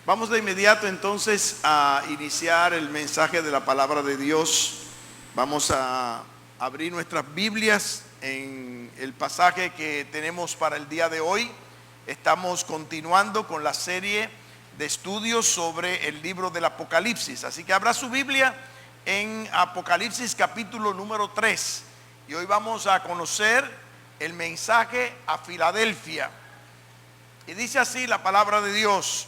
Vamos de inmediato entonces a iniciar el mensaje de la palabra de Dios. Vamos a abrir nuestras Biblias en el pasaje que tenemos para el día de hoy. Estamos continuando con la serie de estudios sobre el libro del Apocalipsis. Así que abra su Biblia en Apocalipsis capítulo número 3. Y hoy vamos a conocer el mensaje a Filadelfia. Y dice así la palabra de Dios: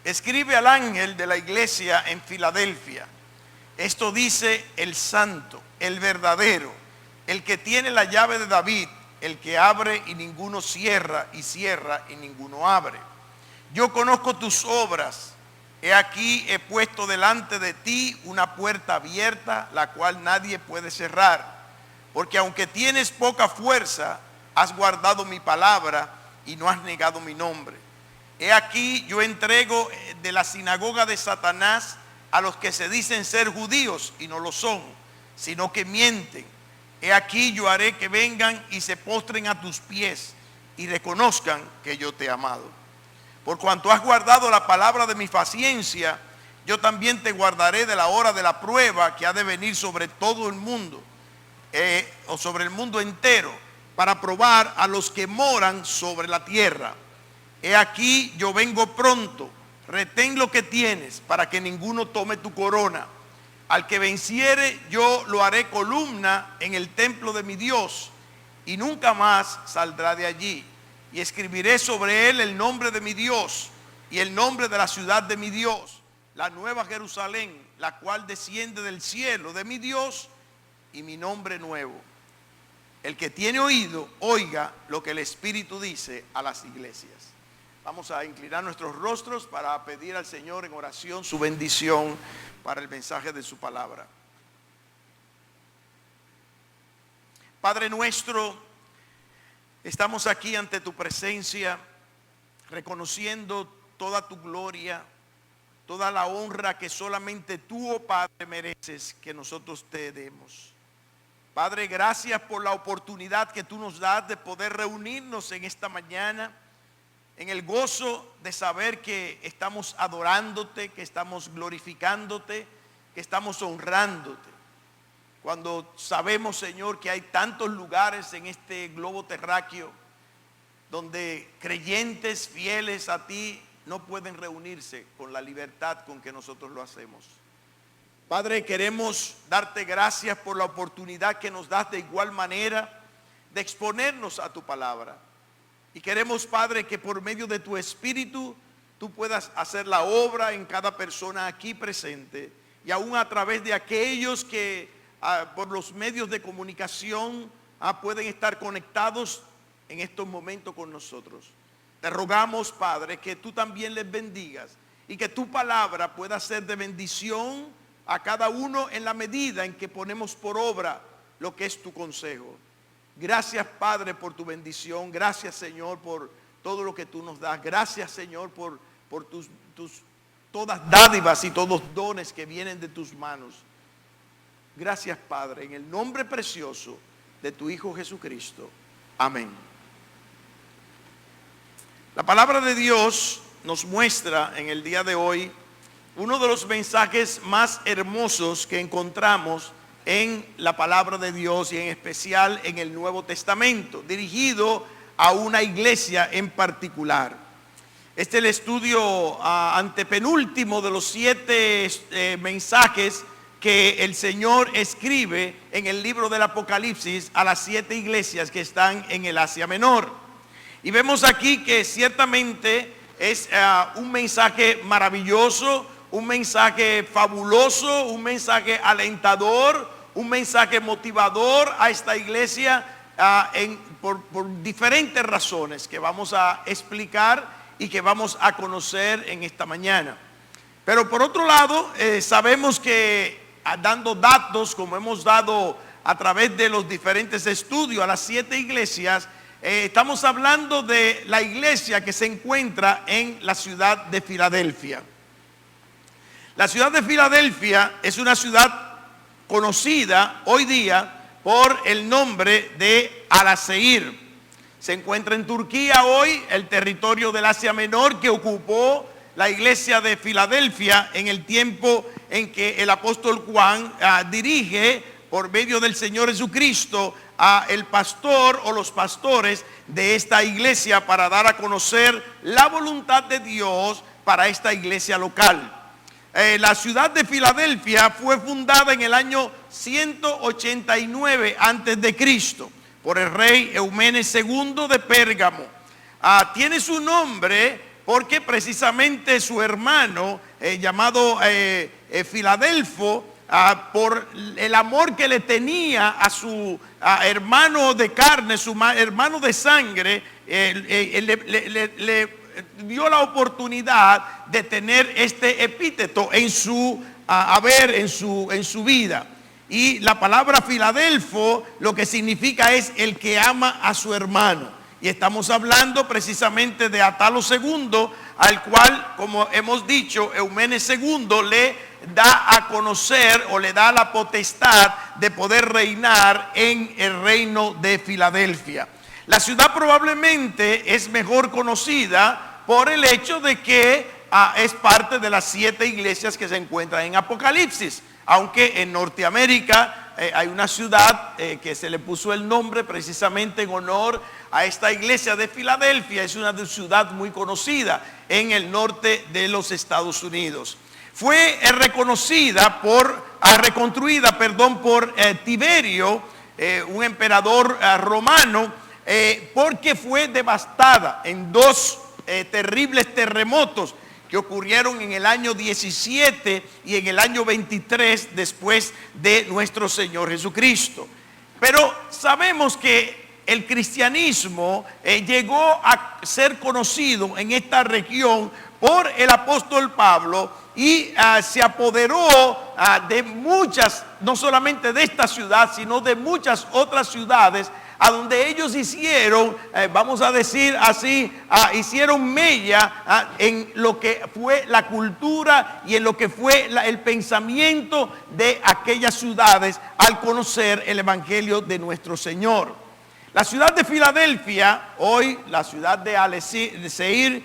escribe al ángel de la iglesia en Filadelfia. Esto dice el santo, el verdadero, el que tiene la llave de David, el que abre y ninguno cierra, y cierra y ninguno abre. Yo conozco tus obras. He aquí he puesto delante de ti una puerta abierta, la cual nadie puede cerrar. Porque aunque tienes poca fuerza, has guardado mi palabra y no has negado mi nombre. He aquí yo entrego de la sinagoga de Satanás a los que se dicen ser judíos y no lo son, sino que mienten. He aquí yo haré que vengan y se postren a tus pies y reconozcan que yo te he amado. Por cuanto has guardado la palabra de mi paciencia, yo también te guardaré de la hora de la prueba que ha de venir sobre todo el mundo, o sobre el mundo entero, para probar a los que moran sobre la tierra. He aquí yo vengo pronto. Retén lo que tienes para que ninguno tome tu corona. Al que venciere yo lo haré columna en el templo de mi Dios, y nunca más saldrá de allí. Y escribiré sobre él el nombre de mi Dios y el nombre de la ciudad de mi Dios, la nueva Jerusalén, la cual desciende del cielo de mi Dios, y mi nombre nuevo. El que tiene oído, oiga lo que el Espíritu dice a las iglesias. Vamos a inclinar nuestros rostros para pedir al Señor en oración su bendición para el mensaje de su palabra. Padre nuestro, estamos aquí ante tu presencia, reconociendo toda tu gloria, toda la honra que solamente tú, oh Padre, mereces que nosotros te demos. Padre, gracias por la oportunidad que tú nos das de poder reunirnos en esta mañana, en el gozo de saber que estamos adorándote, que estamos glorificándote, que estamos honrándote. Cuando sabemos, Señor, que hay tantos lugares en este globo terráqueo donde creyentes fieles a ti no pueden reunirse con la libertad con que nosotros lo hacemos. Padre, queremos darte gracias por la oportunidad que nos das de igual manera de exponernos a tu palabra. Y queremos, Padre, que por medio de tu Espíritu tú puedas hacer la obra en cada persona aquí presente, y aún a través de aquellos que por los medios de comunicación pueden estar conectados en estos momentos con nosotros. Te rogamos, Padre, que tú también les bendigas y que tu palabra pueda ser de bendición a cada uno en la medida en que ponemos por obra lo que es tu consejo. Gracias, Padre, por tu bendición. Gracias, Señor, por todo lo que tú nos das. Gracias, Señor, por tus todas dádivas y todos dones que vienen de tus manos. Gracias, Padre, en el nombre precioso de tu Hijo Jesucristo. Amén. La palabra de Dios nos muestra en el día de hoy uno de los mensajes más hermosos que encontramos en la palabra de Dios, y en especial en el Nuevo Testamento, dirigido a una iglesia en particular. Este es el estudio antepenúltimo de los 7 mensajes que el Señor escribe en el libro del Apocalipsis a las 7 iglesias que están en el Asia Menor. Y vemos aquí que ciertamente es un mensaje maravilloso, un mensaje fabuloso, un mensaje alentador, un mensaje motivador a esta iglesia por diferentes razones que vamos a explicar y que vamos a conocer en esta mañana. Pero por otro lado, sabemos que dando datos, como hemos dado a través de los diferentes estudios a las 7 iglesias, estamos hablando de la iglesia que se encuentra en la ciudad de Filadelfia. La ciudad de Filadelfia es una ciudad conocida hoy día por el nombre de Al-Aseir. Se encuentra en Turquía hoy, el territorio del Asia Menor que ocupó la iglesia de Filadelfia en el tiempo en que el apóstol Juan dirige por medio del Señor Jesucristo a el pastor o los pastores de esta iglesia para dar a conocer la voluntad de Dios para esta iglesia local. La ciudad de Filadelfia fue fundada en el año 189 antes de Cristo por el rey Eumenes II de Pérgamo. Tiene su nombre porque precisamente su hermano llamado Filadelfo, por el amor que le tenía a su hermano de carne, su hermano de sangre, le dio la oportunidad de tener este epíteto en su haber, en su vida. Y la palabra Filadelfo lo que significa es el que ama a su hermano. Y estamos hablando precisamente de Atalo II, al cual, como hemos dicho, Eumenes II le da a conocer o le da la potestad de poder reinar en el reino de Filadelfia. La ciudad probablemente es mejor conocida por el hecho de que es parte de las 7 iglesias que se encuentran en Apocalipsis. Aunque en Norteamérica hay una ciudad que se le puso el nombre precisamente en honor a esta iglesia de Filadelfia. Es una ciudad muy conocida en el norte de los Estados Unidos. Fue reconstruida por Tiberio, un emperador romano, porque fue devastada en 2 terribles terremotos que ocurrieron en el año 17 y en el año 23 después de nuestro Señor Jesucristo. Pero sabemos que el cristianismo llegó a ser conocido en esta región por el apóstol Pablo y se apoderó de muchas, no solamente de esta ciudad, sino de muchas otras ciudades a donde ellos hicieron, vamos a decir así, hicieron mella en lo que fue la cultura y en lo que fue el pensamiento de aquellas ciudades al conocer el evangelio de nuestro Señor. La ciudad de Filadelfia, hoy la ciudad de Seir,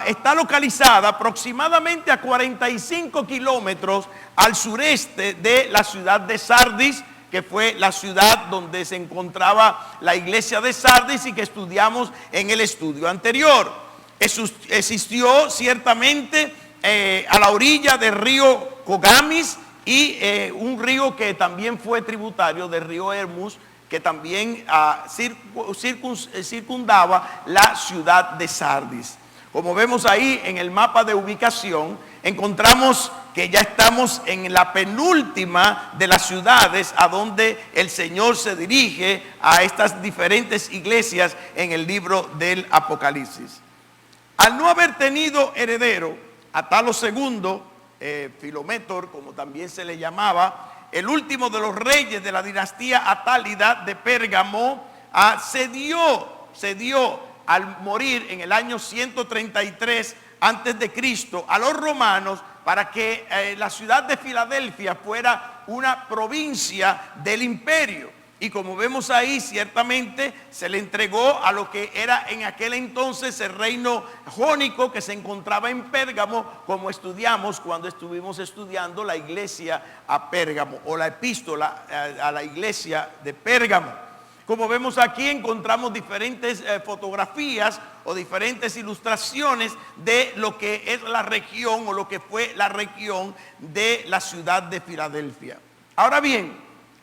está localizada aproximadamente a 45 kilómetros al sureste de la ciudad de Sardis, que fue la ciudad donde se encontraba la iglesia de Sardis y que estudiamos en el estudio anterior. Existió ciertamente a la orilla del río Cogamis y un río que también fue tributario del río Hermus, que también circundaba la ciudad de Sardis. Como vemos ahí en el mapa de ubicación, encontramos que ya estamos en la penúltima de las ciudades a donde el Señor se dirige a estas diferentes iglesias en el libro del Apocalipsis. Al no haber tenido heredero, Atalo II, Filometor, como también se le llamaba, el último de los reyes de la dinastía atálida de Pérgamo, cedió al morir en el año 133 antes de Cristo a los romanos para que la ciudad de Filadelfia fuera una provincia del imperio. Y como vemos ahí, ciertamente se le entregó a lo que era en aquel entonces el reino jónico que se encontraba en Pérgamo, como estudiamos cuando estuvimos estudiando la iglesia a Pérgamo o la epístola a la iglesia de Pérgamo. Como vemos aquí, encontramos diferentes fotografías o diferentes ilustraciones de lo que es la región o lo que fue la región de la ciudad de Filadelfia. Ahora bien,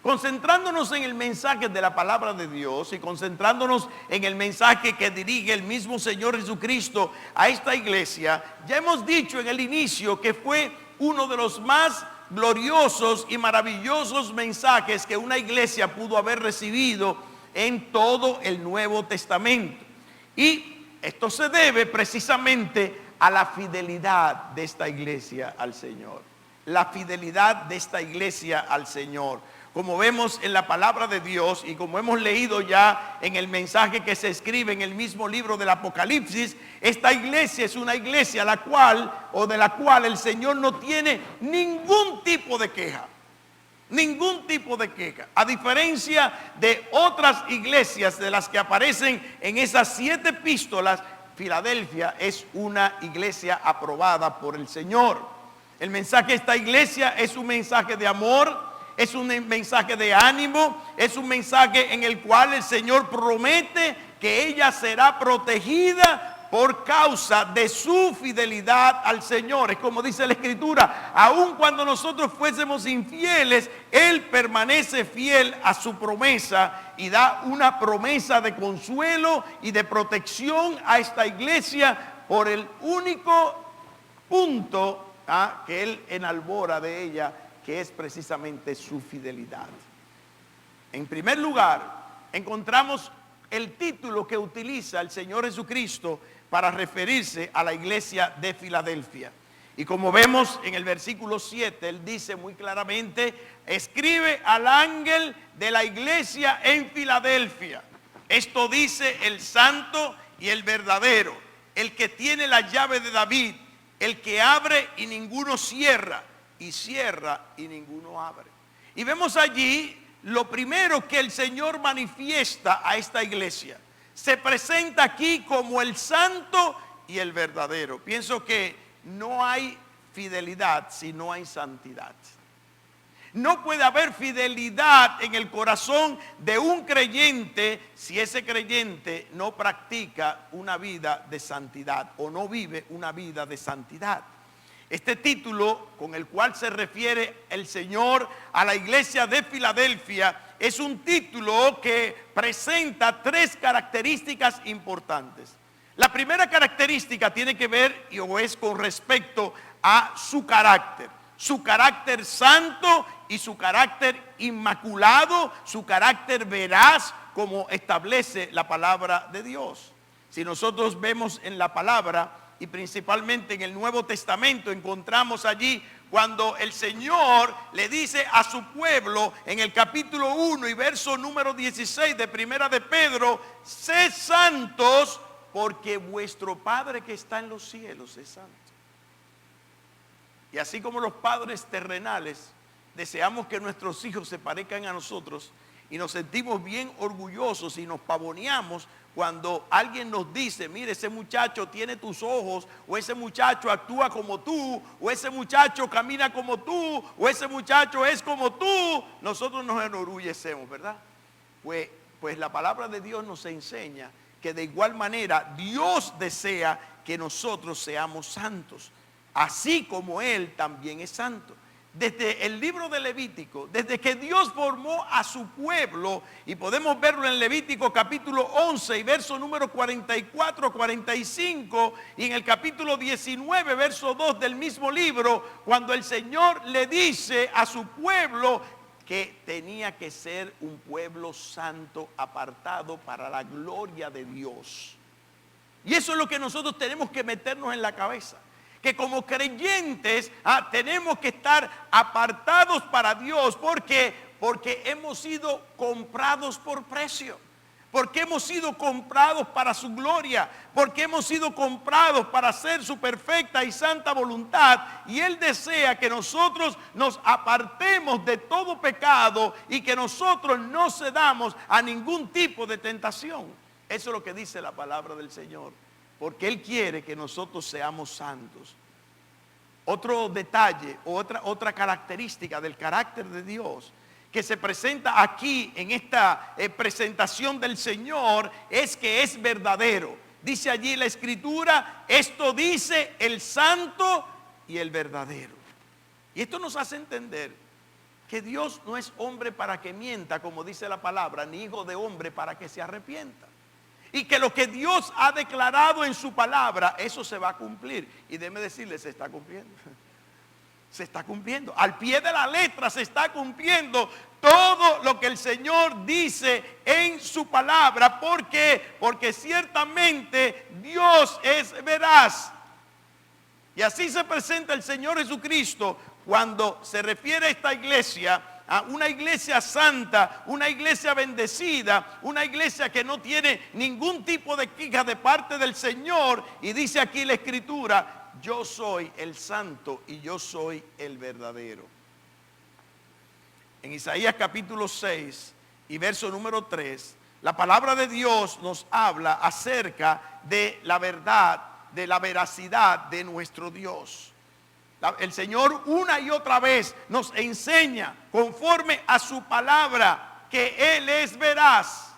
concentrándonos en el mensaje de la palabra de Dios y concentrándonos en el mensaje que dirige el mismo Señor Jesucristo a esta iglesia, ya hemos dicho en el inicio que fue uno de los más gloriosos y maravillosos mensajes que una iglesia pudo haber recibido en todo el Nuevo Testamento. Y esto se debe precisamente a la fidelidad de esta iglesia al Señor. La fidelidad de esta iglesia al Señor. Como vemos en la palabra de Dios y como hemos leído ya en el mensaje que se escribe en el mismo libro del Apocalipsis, esta iglesia es una iglesia de la cual el Señor no tiene ningún tipo de queja. Ningún tipo de queja. A diferencia de otras iglesias de las que aparecen en esas 7 epístolas, Filadelfia es una iglesia aprobada por el Señor. El mensaje de esta iglesia es un mensaje de amor, es un mensaje de ánimo, es un mensaje en el cual el Señor promete que ella será protegida por causa de su fidelidad al Señor. Es como dice la Escritura, aun cuando nosotros fuésemos infieles, Él permanece fiel a su promesa y da una promesa de consuelo y de protección a esta iglesia por el único punto que Él enalbora de ella, que es precisamente su fidelidad. En primer lugar, encontramos el título que utiliza el Señor Jesucristo para referirse a la iglesia de Filadelfia. Y como vemos en el versículo 7, Él dice muy claramente, escribe al ángel de la iglesia en Filadelfia. Esto dice el santo y el verdadero, el que tiene la llave de David, el que abre y ninguno cierra, y cierra y ninguno abre. Y vemos allí lo primero que el Señor manifiesta a esta iglesia. Se presenta aquí como el santo y el verdadero. Pienso que no hay fidelidad si no hay santidad. No puede haber fidelidad en el corazón de un creyente si ese creyente no practica una vida de santidad o no vive una vida de santidad. Este título con el cual se refiere el Señor a la iglesia de Filadelfia es un título que presenta 3 características importantes. La primera característica tiene que ver o es con respecto a su carácter santo y su carácter inmaculado, su carácter veraz, como establece la palabra de Dios. Si nosotros vemos en la palabra y principalmente en el Nuevo Testamento, encontramos allí cuando el Señor le dice a su pueblo en el capítulo 1 y verso número 16 de Primera de Pedro, sed santos porque vuestro Padre que está en los cielos es santo. Y así como los padres terrenales deseamos que nuestros hijos se parezcan a nosotros y nos sentimos bien orgullosos y nos pavoneamos cuando alguien nos dice, mire, ese muchacho tiene tus ojos, o ese muchacho actúa como tú, o ese muchacho camina como tú, o ese muchacho es como tú, nosotros nos enorgullecemos, ¿verdad? Pues la palabra de Dios nos enseña que de igual manera Dios desea que nosotros seamos santos, así como Él también es santo. Desde el libro de Levítico, desde que Dios formó a su pueblo, y podemos verlo en Levítico capítulo 11 y verso número 44, 45, y en el capítulo 19, verso 2 del mismo libro, cuando el Señor le dice a su pueblo que tenía que ser un pueblo santo, apartado para la gloria de Dios. Y eso es lo que nosotros tenemos que meternos en la cabeza, que como creyentes tenemos que estar apartados para Dios. ¿Por qué? Porque hemos sido comprados por precio, porque hemos sido comprados para su gloria, porque hemos sido comprados para hacer su perfecta y santa voluntad, y Él desea que nosotros nos apartemos de todo pecado y que nosotros no cedamos a ningún tipo de tentación. Eso es lo que dice la palabra del Señor, porque Él quiere que nosotros seamos santos. Otro detalle, otra característica del carácter de Dios que se presenta aquí en esta presentación del Señor es que es verdadero. Dice allí la Escritura, esto dice el santo y el verdadero. Y esto nos hace entender que Dios no es hombre para que mienta, como dice la palabra, ni hijo de hombre para que se arrepienta. Y que lo que Dios ha declarado en su palabra, eso se va a cumplir. Y déjeme decirle, se está cumpliendo. Se está cumpliendo. Al pie de la letra se está cumpliendo todo lo que el Señor dice en su palabra. ¿Por qué? Porque ciertamente Dios es veraz. Y así se presenta el Señor Jesucristo cuando se refiere a esta iglesia, a una iglesia santa, una iglesia bendecida, una iglesia que no tiene ningún tipo de queja de parte del Señor. Y dice aquí la Escritura, yo soy el santo y yo soy el verdadero. en Isaías capítulo 6 y verso número 3, la palabra de Dios nos habla acerca de la verdad, de la veracidad de nuestro Dios. El Señor una y otra vez nos enseña conforme a su palabra que Él es veraz.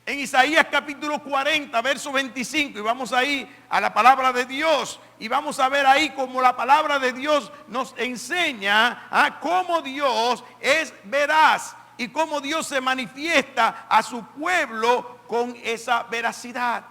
En Isaías capítulo 40, verso 25, y vamos ahí a la palabra de Dios, y vamos a ver ahí cómo la palabra de Dios nos enseña a cómo Dios es veraz y cómo Dios se manifiesta a su pueblo con esa veracidad.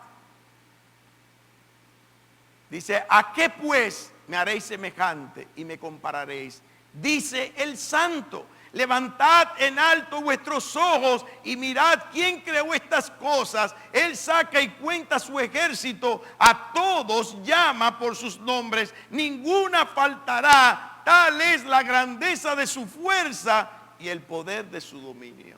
Dice, ¿a qué pues me haréis semejante y me compararéis? Dice el Santo. Levantad en alto vuestros ojos y mirad quién creó estas cosas. Él saca y cuenta su ejército, a todos llama por sus nombres, ninguna faltará. Tal es la grandeza de su fuerza y el poder de su dominio.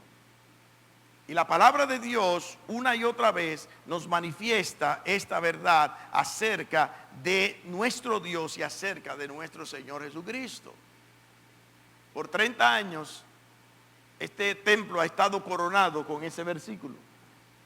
Y la palabra de Dios una y otra vez nos manifiesta esta verdad acerca de nuestro Dios y acerca de nuestro Señor Jesucristo. Por 30 años, este templo ha estado coronado con ese versículo.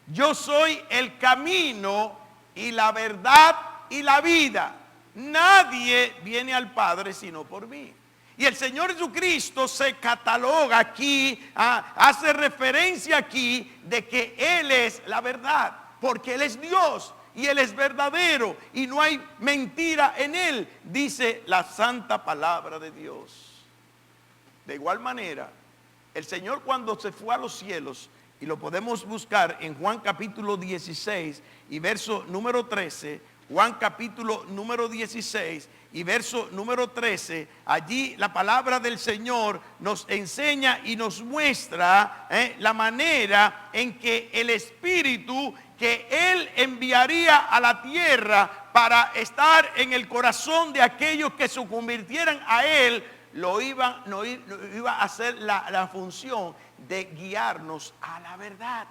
Yo soy el camino y la verdad y la vida. Nadie viene al Padre sino por mí. Y el Señor Jesucristo se cataloga aquí, hace referencia aquí de que Él es la verdad, porque Él es Dios y Él es verdadero y no hay mentira en Él, dice la santa palabra de Dios. De igual manera, el Señor cuando se fue a los cielos, y lo podemos buscar en Juan capítulo 16 y verso número 13, Juan capítulo número 16 y verso número 13, allí la palabra del Señor nos enseña y nos muestra la manera en que el Espíritu que Él enviaría a la tierra para estar en el corazón de aquellos que se convirtieran a Él, lo iba a hacer la función de guiarnos a la verdad.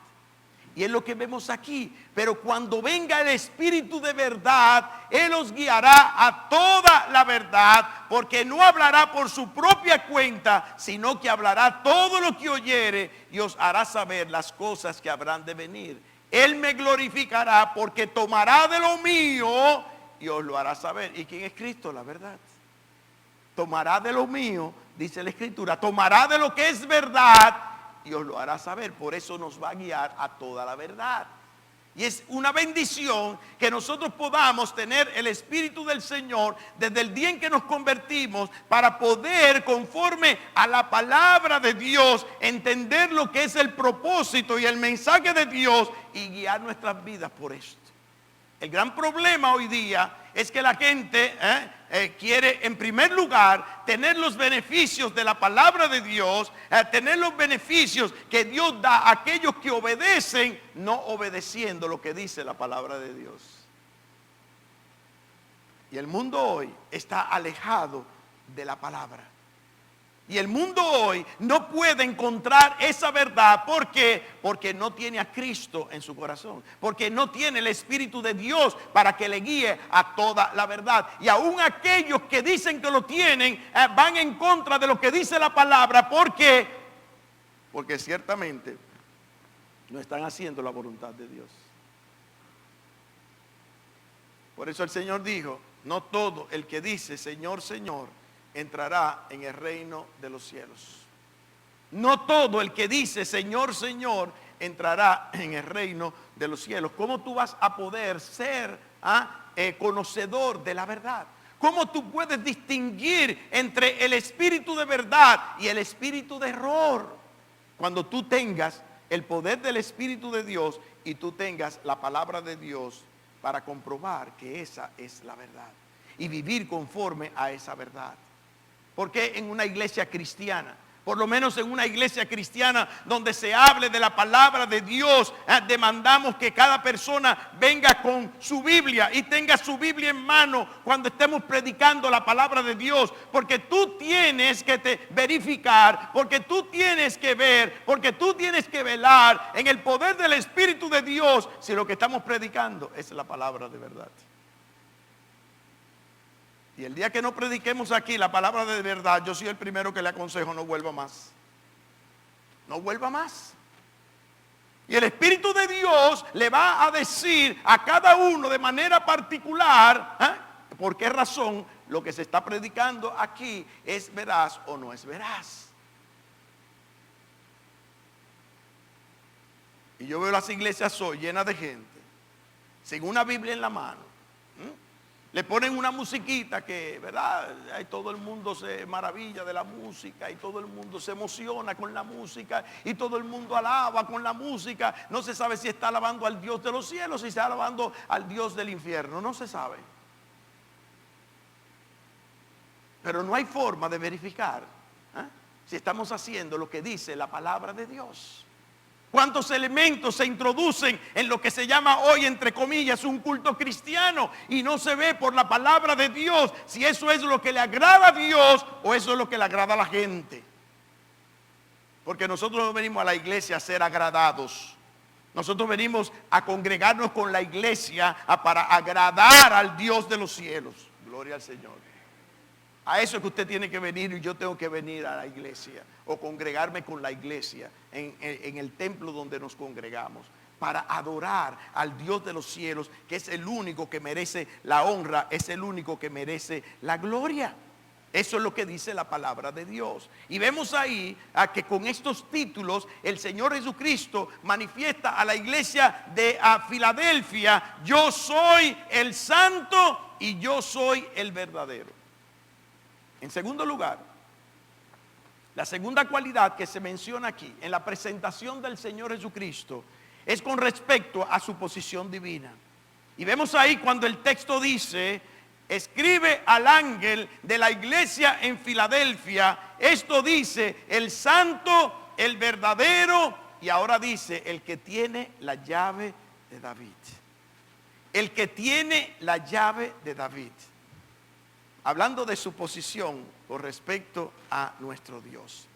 Y es lo que vemos aquí. Pero cuando venga el Espíritu de verdad, Él os guiará a toda la verdad, porque no hablará por su propia cuenta, sino que hablará todo lo que oyere y os hará saber las cosas que habrán de venir. Él me glorificará porque tomará de lo mío y os lo hará saber. ¿Y quién es Cristo? La verdad. Tomará de lo mío, dice la Escritura, tomará de lo que es verdad y os lo hará saber. Por eso nos va a guiar a toda la verdad. Y es una bendición que nosotros podamos tener el Espíritu del Señor desde el día en que nos convertimos, para poder, conforme a la palabra de Dios, entender lo que es el propósito y el mensaje de Dios y guiar nuestras vidas por esto. El gran problema hoy día es que la gente quiere en primer lugar tener los beneficios de la palabra de Dios, tener los beneficios que Dios da a aquellos que obedecen, no obedeciendo lo que dice la palabra de Dios. Y el mundo hoy está alejado de la palabra. Y el mundo hoy no puede encontrar esa verdad. ¿Por qué? Porque no tiene a Cristo en su corazón. Porque no tiene el Espíritu de Dios para que le guíe a toda la verdad. Y aún aquellos que dicen que lo tienen, van en contra de lo que dice la palabra. ¿Por qué? Porque ciertamente no están haciendo la voluntad de Dios. Por eso el Señor dijo, no todo el que dice Señor, Señor, entrará en el reino de los cielos. No todo el que dice Señor, Señor, entrará en el reino de los cielos. ¿Cómo tú vas a poder ser conocedor de la verdad? ¿Cómo tú puedes distinguir entre el espíritu de verdad y el espíritu de error? Cuando tú tengas el poder del Espíritu de Dios y tú tengas la palabra de Dios para comprobar que esa es la verdad y vivir conforme a esa verdad. Porque en una iglesia cristiana, por lo menos en una iglesia cristiana donde se hable de la palabra de Dios, demandamos que cada persona venga con su Biblia y tenga su Biblia en mano cuando estemos predicando la palabra de Dios? Porque tú tienes que verificar, porque tú tienes que ver, porque tú tienes que velar en el poder del Espíritu de Dios si lo que estamos predicando es la palabra de verdad. Y el día que no prediquemos aquí la palabra de verdad, yo soy el primero que le aconsejo no vuelva más. no vuelva más. Y el Espíritu de Dios le va a decir a cada uno de manera particular, por qué razón lo que se está predicando aquí es veraz o no es veraz. Y yo veo las iglesias hoy llenas de gente, sin una Biblia en la mano. Le ponen una musiquita que, ¿verdad? Y todo el mundo se maravilla de la música y todo el mundo se emociona con la música y todo el mundo alaba con la música. No se sabe si está alabando al Dios de los cielos, si está alabando al Dios del infierno, no se sabe. Pero no hay forma de verificar si estamos haciendo lo que dice la palabra de Dios. ¿Cuántos elementos se introducen en lo que se llama hoy, entre comillas, un culto cristiano? Y no se ve por la palabra de Dios si eso es lo que le agrada a Dios o eso es lo que le agrada a la gente. Porque nosotros no venimos a la iglesia a ser agradados. Nosotros venimos a congregarnos con la iglesia para agradar al Dios de los cielos. Gloria al Señor. A eso es que usted tiene que venir y yo tengo que venir a la iglesia o congregarme con la iglesia en el templo donde nos congregamos para adorar al Dios de los cielos, que es el único que merece la honra, es el único que merece la gloria. Eso es lo que dice la palabra de Dios. Y vemos ahí a que con estos títulos el Señor Jesucristo manifiesta a la iglesia de Filadelfia: yo soy el santo y yo soy el verdadero. En segundo lugar, la segunda cualidad que se menciona aquí en la presentación del Señor Jesucristo es con respecto a su posición divina. Y vemos ahí cuando el texto dice: escribe al ángel de la iglesia en Filadelfia, esto dice el santo, el verdadero, y ahora dice el que tiene la llave de David. El que tiene la llave de David. Hablando de su posición con respecto a nuestro Dios.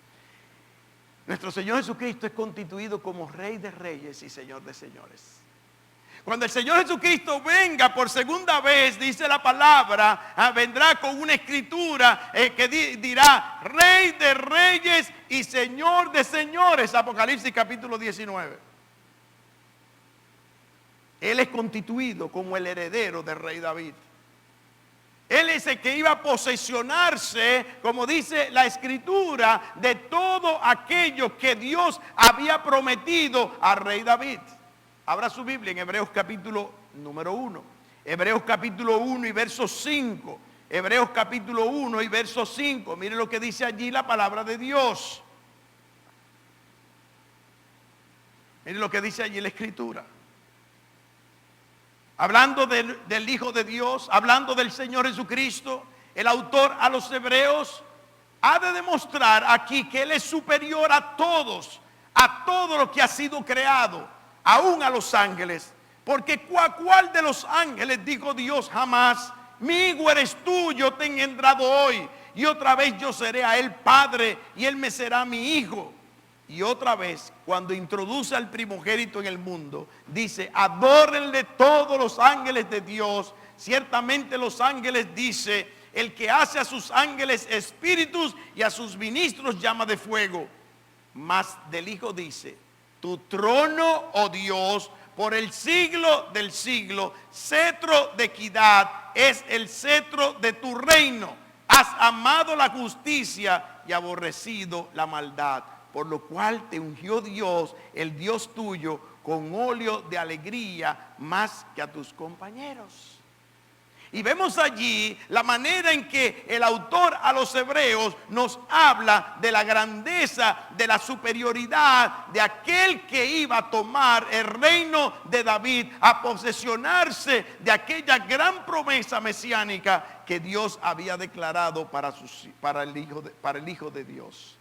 Nuestro Señor Jesucristo es constituido como Rey de Reyes y Señor de Señores. Cuando el Señor Jesucristo venga por segunda vez, dice la palabra, vendrá con una escritura que dirá: Rey de Reyes y Señor de Señores. Apocalipsis capítulo 19. Él es constituido como el heredero del Rey David. Él es el que iba a posesionarse, como dice la escritura, de todo aquello que Dios había prometido al rey David. Abra su Biblia en Hebreos capítulo número 1. Hebreos capítulo 1 y verso 5. Hebreos capítulo 1 y verso 5. Mire lo que dice allí la palabra de Dios. Mire lo que dice allí la escritura. Hablando del Hijo de Dios, hablando del Señor Jesucristo, el autor a los hebreos ha de demostrar aquí que Él es superior a todos, a todo lo que ha sido creado, aún a los ángeles. Porque ¿cuál de los ángeles dijo Dios jamás: mi hijo eres tú, yo te he engendrado hoy, y otra vez yo seré a él padre y él me será mi hijo? Y otra vez, cuando introduce al primogénito en el mundo, dice: adórenle todos los ángeles de Dios. Ciertamente los ángeles, dice, el que hace a sus ángeles espíritus y a sus ministros llama de fuego. Mas del Hijo dice: tu trono, oh Dios, por el siglo del siglo, cetro de equidad es el cetro de tu reino. Has amado la justicia y aborrecido la maldad. Por lo cual te ungió Dios, el Dios tuyo, con óleo de alegría más que a tus compañeros. Y vemos allí la manera en que el autor a los hebreos nos habla de la grandeza, de la superioridad de aquel que iba a tomar el reino de David, a posesionarse de aquella gran promesa mesiánica que Dios había declarado para el Hijo de Dios.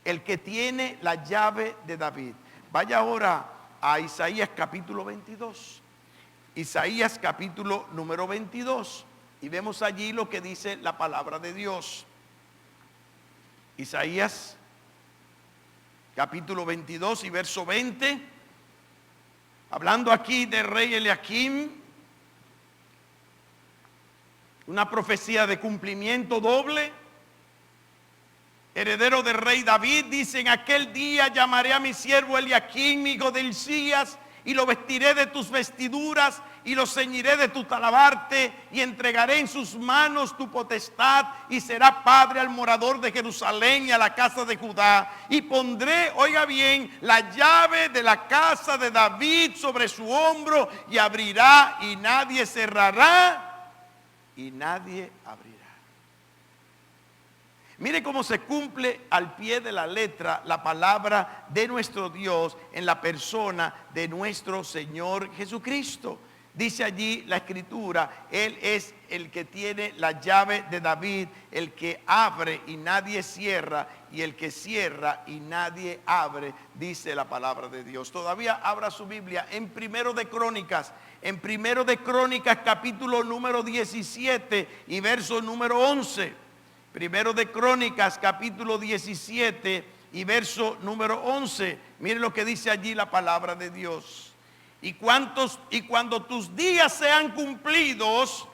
El que tiene la llave de David. Vaya ahora a Isaías capítulo 22. Isaías capítulo número 22. Y vemos allí lo que dice la palabra de Dios. Isaías capítulo 22 y verso 20. Hablando aquí del rey Eliakim. Una profecía de cumplimiento doble. heredero del rey David, dice: en aquel día llamaré a mi siervo Eliaquim, hijo de Hilcías, y lo vestiré de tus vestiduras y lo ceñiré de tu talabarte, y entregaré en sus manos tu potestad, y será padre al morador de Jerusalén y a la casa de Judá. Y pondré, oiga bien, la llave de la casa de David sobre su hombro, y abrirá y nadie cerrará y nadie abrirá. Mire cómo se cumple al pie de la letra la palabra de nuestro Dios en la persona de nuestro Señor Jesucristo. Dice allí la escritura: Él es el que tiene la llave de David, el que abre y nadie cierra, y el que cierra y nadie abre, dice la palabra de Dios. Todavía abra su Biblia en Primero de Crónicas, capítulo número 17 y verso número 11. Primero de Crónicas, capítulo 17 y verso número 11. Mire lo que dice allí la palabra de Dios. Y cuando tus días sean cumplidos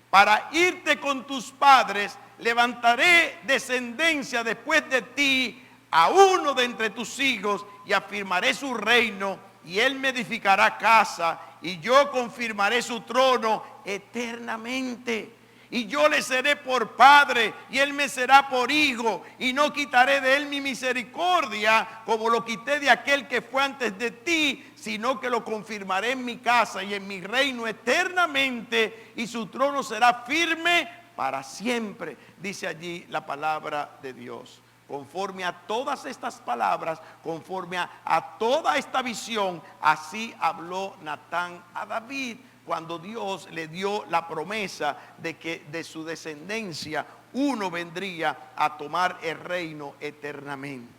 para irte con tus padres, levantaré descendencia después de ti a uno de entre tus hijos, y afirmaré su reino, y él me edificará casa, y yo confirmaré su trono eternamente. Y yo le seré por padre, y él me será por hijo, y no quitaré de él mi misericordia, como lo quité de aquel que fue antes de ti, sino que lo confirmaré en mi casa y en mi reino eternamente, y su trono será firme para siempre. Dice allí la palabra de Dios. Conforme a todas estas palabras, conforme a toda esta visión, así habló Natán a David, cuando Dios le dio la promesa de que de su descendencia uno vendría a tomar el reino eternamente.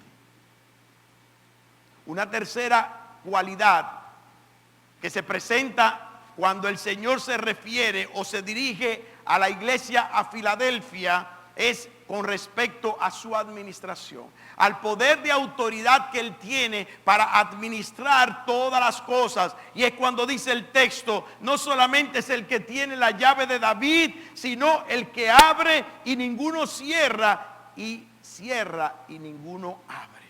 Una tercera cualidad que se presenta cuando el Señor se refiere o se dirige a la iglesia a Filadelfia es con respecto a su administración, al poder de autoridad que Él tiene para administrar todas las cosas. Y es cuando dice el texto: no solamente es el que tiene la llave de David, sino el que abre y ninguno cierra, y cierra y ninguno abre.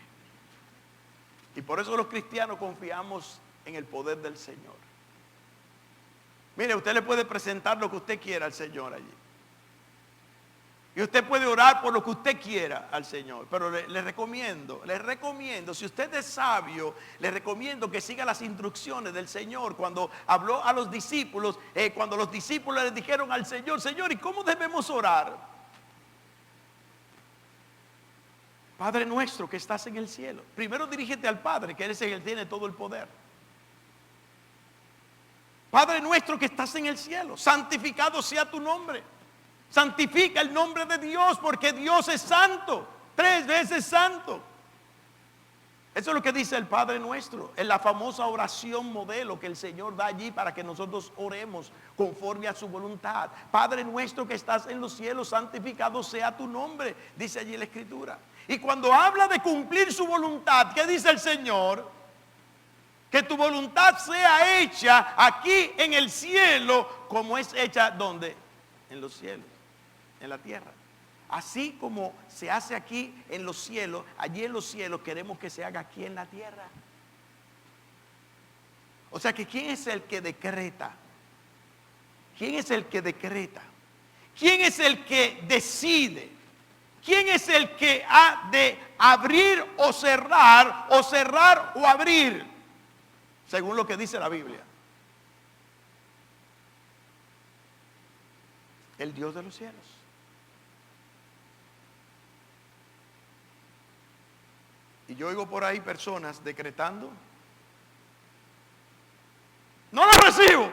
Y por eso los cristianos confiamos en el poder del Señor. Mire, usted le puede presentar lo que usted quiera al Señor allí. Y usted puede orar por lo que usted quiera al Señor. Pero le recomiendo, si usted es sabio, le recomiendo que siga las instrucciones del Señor. Cuando habló a los discípulos, cuando los discípulos le dijeron al Señor: Señor, ¿y cómo debemos orar? Padre nuestro que estás en el cielo. Primero dirígete al Padre, que Él es el que tiene todo el poder. Padre nuestro que estás en el cielo, santificado sea tu nombre. Santifica el nombre de Dios, porque Dios es santo, 3 veces santo. Eso es lo que dice el Padre nuestro, en la famosa oración modelo que el Señor da allí para que nosotros oremos conforme a su voluntad. Padre nuestro que estás en los cielos, santificado sea tu nombre, dice allí la Escritura. Y cuando habla de cumplir su voluntad, ¿qué dice el Señor? Que tu voluntad sea hecha aquí en el cielo, como es hecha ¿dónde? En los cielos, en la tierra. Así como se hace aquí en los cielos, allí en los cielos queremos que se haga aquí en la tierra. O sea que ¿quién es el que decreta? ¿Quién es el que decreta? ¿Quién es el que decide? ¿Quién es el que ha de abrir o cerrar o abrir? Según lo que dice la Biblia. El Dios de los cielos. Y yo oigo por ahí personas decretando: no lo recibo.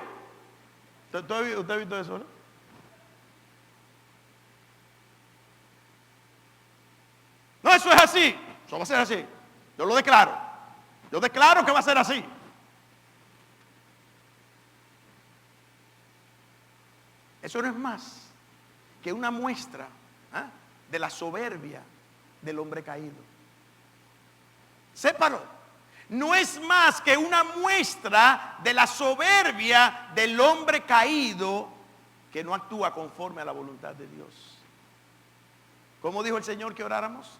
¿Usted ha visto eso, no? No, eso es así. Eso va a ser así. Yo lo declaro. Yo declaro que va a ser así. Eso no es más que una muestra de la soberbia del hombre caído. Sépalo. No es más que una muestra de la soberbia del hombre caído que no actúa conforme a la voluntad de Dios. ¿Cómo dijo el Señor que oráramos?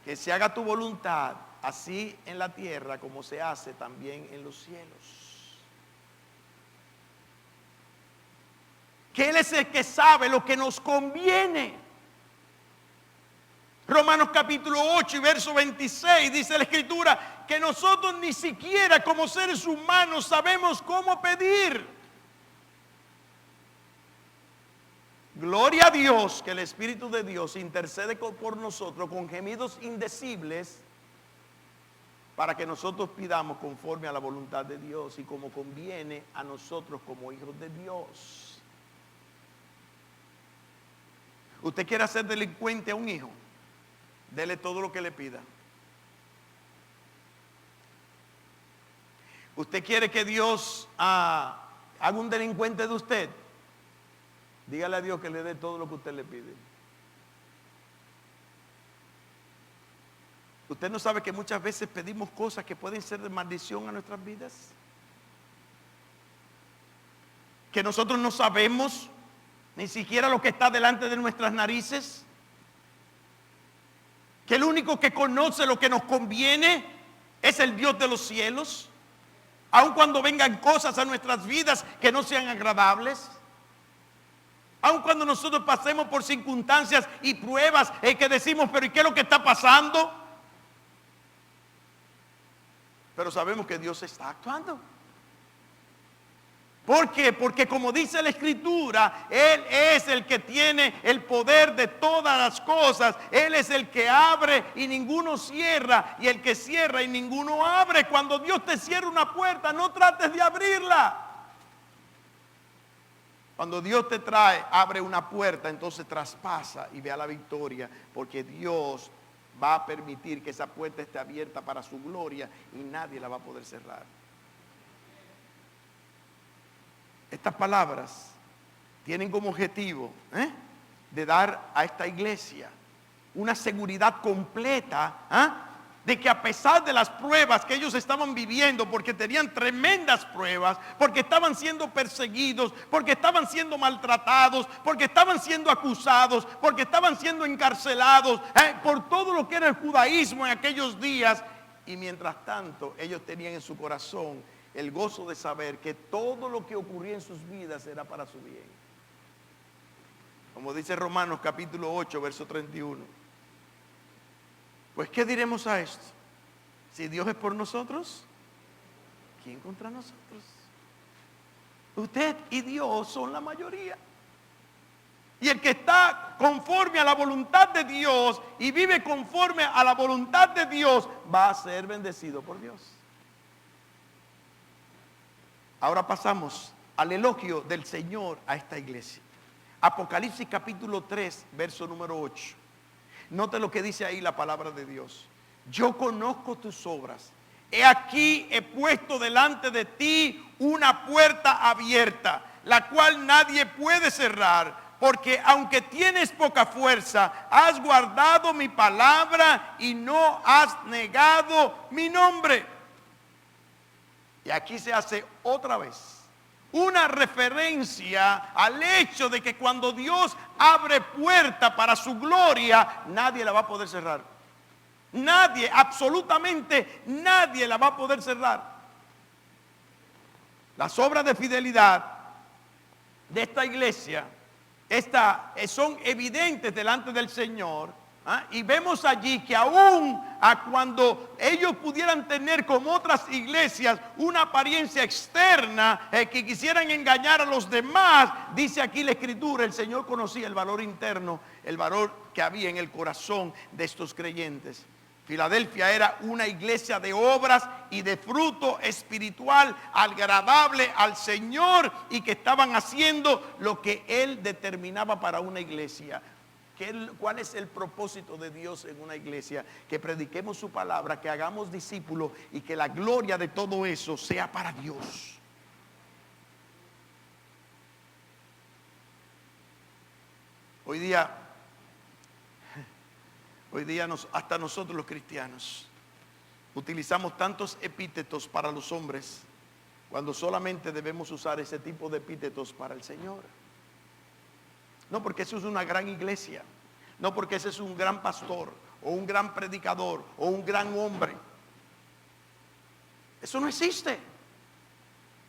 que se haga tu voluntad, así en la tierra como se hace también en los cielos. Que Él es el que sabe lo que nos conviene. Romanos capítulo 8 y verso 26 dice la Escritura que nosotros ni siquiera como seres humanos sabemos cómo pedir. Gloria a Dios que el Espíritu de Dios intercede por nosotros con gemidos indecibles para que nosotros pidamos conforme a la voluntad de Dios y como conviene a nosotros como hijos de Dios. ¿Usted quiere hacer delincuente a un hijo? Dele todo lo que le pida. ¿Usted quiere que Dios haga un delincuente de usted? Dígale a Dios que le dé todo lo que usted le pide. ¿Usted no sabe que muchas veces pedimos cosas que pueden ser de maldición a nuestras vidas? Que nosotros no sabemos ni siquiera lo que está delante de nuestras narices. Que el único que conoce lo que nos conviene es el Dios de los cielos, aun cuando vengan cosas a nuestras vidas que no sean agradables, aun cuando nosotros pasemos por circunstancias y pruebas que decimos, pero ¿y qué es lo que está pasando? Pero sabemos que Dios está actuando. ¿Por qué? Porque como dice la Escritura, Él es el que tiene el poder de todas las cosas. Él es el que abre y ninguno cierra, y el que cierra y ninguno abre. Cuando Dios te cierra una puerta, no trates de abrirla. Cuando Dios te abre una puerta, entonces traspasa y vea la victoria, porque Dios va a permitir que esa puerta esté abierta para su gloria y nadie la va a poder cerrar. Estas palabras tienen como objetivo de dar a esta iglesia una seguridad completa de que a pesar de las pruebas que ellos estaban viviendo, porque tenían tremendas pruebas, porque estaban siendo perseguidos, porque estaban siendo maltratados, porque estaban siendo acusados, porque estaban siendo encarcelados, por todo lo que era el judaísmo en aquellos días, y mientras tanto ellos tenían en su corazón el gozo de saber que todo lo que ocurría en sus vidas era para su bien. Como dice Romanos capítulo 8, verso 31. Pues ¿qué diremos a esto? Si Dios es por nosotros, ¿quién contra nosotros? Usted y Dios son la mayoría. Y el que está conforme a la voluntad de Dios y vive conforme a la voluntad de Dios va a ser bendecido por Dios. Ahora pasamos al elogio del Señor a esta iglesia. Apocalipsis capítulo 3, verso número 8. Note lo que dice ahí la palabra de Dios. Yo conozco tus obras. He aquí he puesto delante de ti una puerta abierta, la cual nadie puede cerrar. Porque aunque tienes poca fuerza, has guardado mi palabra y no has negado mi nombre. Y aquí se hace otra vez una referencia al hecho de que cuando Dios abre puerta para su gloria, nadie la va a poder cerrar. Nadie, absolutamente nadie la va a poder cerrar. Las obras de fidelidad de esta iglesia son evidentes delante del Señor. Y vemos allí que aún cuando ellos pudieran tener como otras iglesias una apariencia externa que quisieran engañar a los demás, dice aquí la Escritura, el Señor conocía el valor interno, el valor que había en el corazón de estos creyentes. Filadelfia era una iglesia de obras y de fruto espiritual agradable al Señor, y que estaban haciendo lo que Él determinaba para una iglesia. ¿Cuál es el propósito de Dios en una iglesia? Que prediquemos su palabra, que hagamos discípulos y que la gloria de todo eso sea para Dios. Hoy día hasta nosotros los cristianos utilizamos tantos epítetos para los hombres, cuando solamente debemos usar ese tipo de epítetos para el Señor. No, porque eso es una gran iglesia. No porque ese es un gran pastor o un gran predicador o un gran hombre. Eso no existe.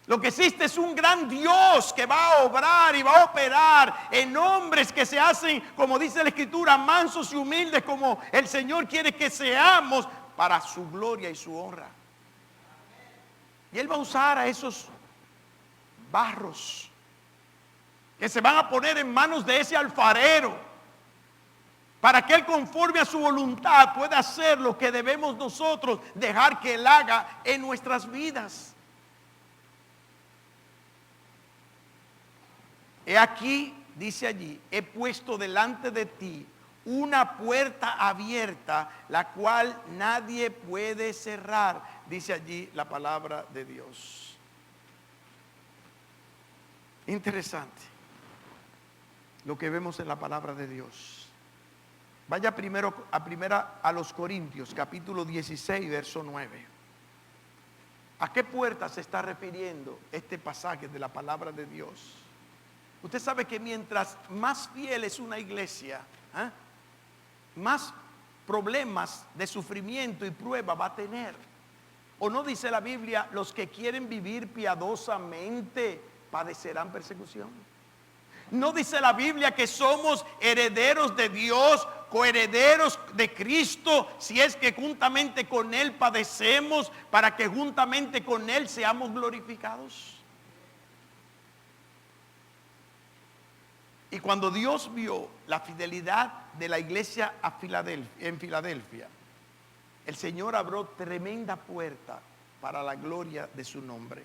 Lo que existe es un gran Dios que va a obrar y va a operar en hombres que se hacen, como dice la Escritura, mansos y humildes, como el Señor quiere que seamos, para su gloria y su honra. Y Él va a usar a esos barros que se van a poner en manos de ese alfarero, para que Él, conforme a su voluntad, pueda hacer lo que debemos nosotros dejar que Él haga en nuestras vidas. He aquí, dice allí, he puesto delante de ti una puerta abierta, la cual nadie puede cerrar, dice allí la palabra de Dios. Interesante lo que vemos en la palabra de Dios. Vaya primero a los Corintios, capítulo 16, verso 9. ¿A qué puerta se está refiriendo este pasaje de la palabra de Dios? Usted sabe que mientras más fiel es una iglesia, más problemas de sufrimiento y prueba va a tener. ¿O no dice la Biblia, los que quieren vivir piadosamente padecerán persecución? ¿No dice la Biblia que somos herederos de Dios, coherederos de Cristo, si es que juntamente con Él padecemos, para que juntamente con Él seamos glorificados? Y cuando Dios vio la fidelidad de la iglesia en Filadelfia, el Señor abrió tremenda puerta para la gloria de su nombre.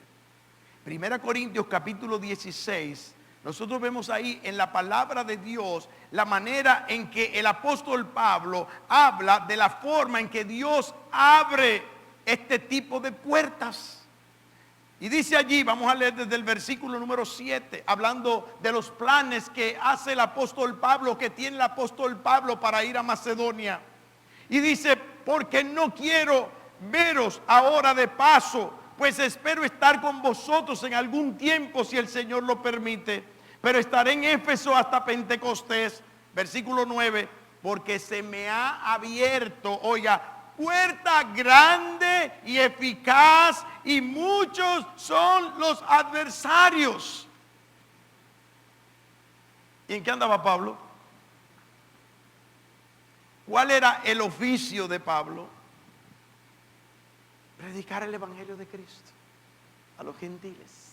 1 Corintios capítulo 16, nosotros vemos ahí en la palabra de Dios la manera en que el apóstol Pablo habla de la forma en que Dios abre este tipo de puertas. Y dice allí, vamos a leer desde el versículo número 7, hablando de los planes que hace el apóstol Pablo, que tiene el apóstol Pablo para ir a Macedonia. Y dice, porque no quiero veros ahora de paso, pues espero estar con vosotros en algún tiempo, si el Señor lo permite. Pero estaré en Éfeso hasta Pentecostés. Versículo 9, porque se me ha abierto, oiga, puerta grande y eficaz, y muchos son los adversarios. ¿Y en qué andaba Pablo? ¿Cuál era el oficio de Pablo? Predicar el evangelio de Cristo a los gentiles.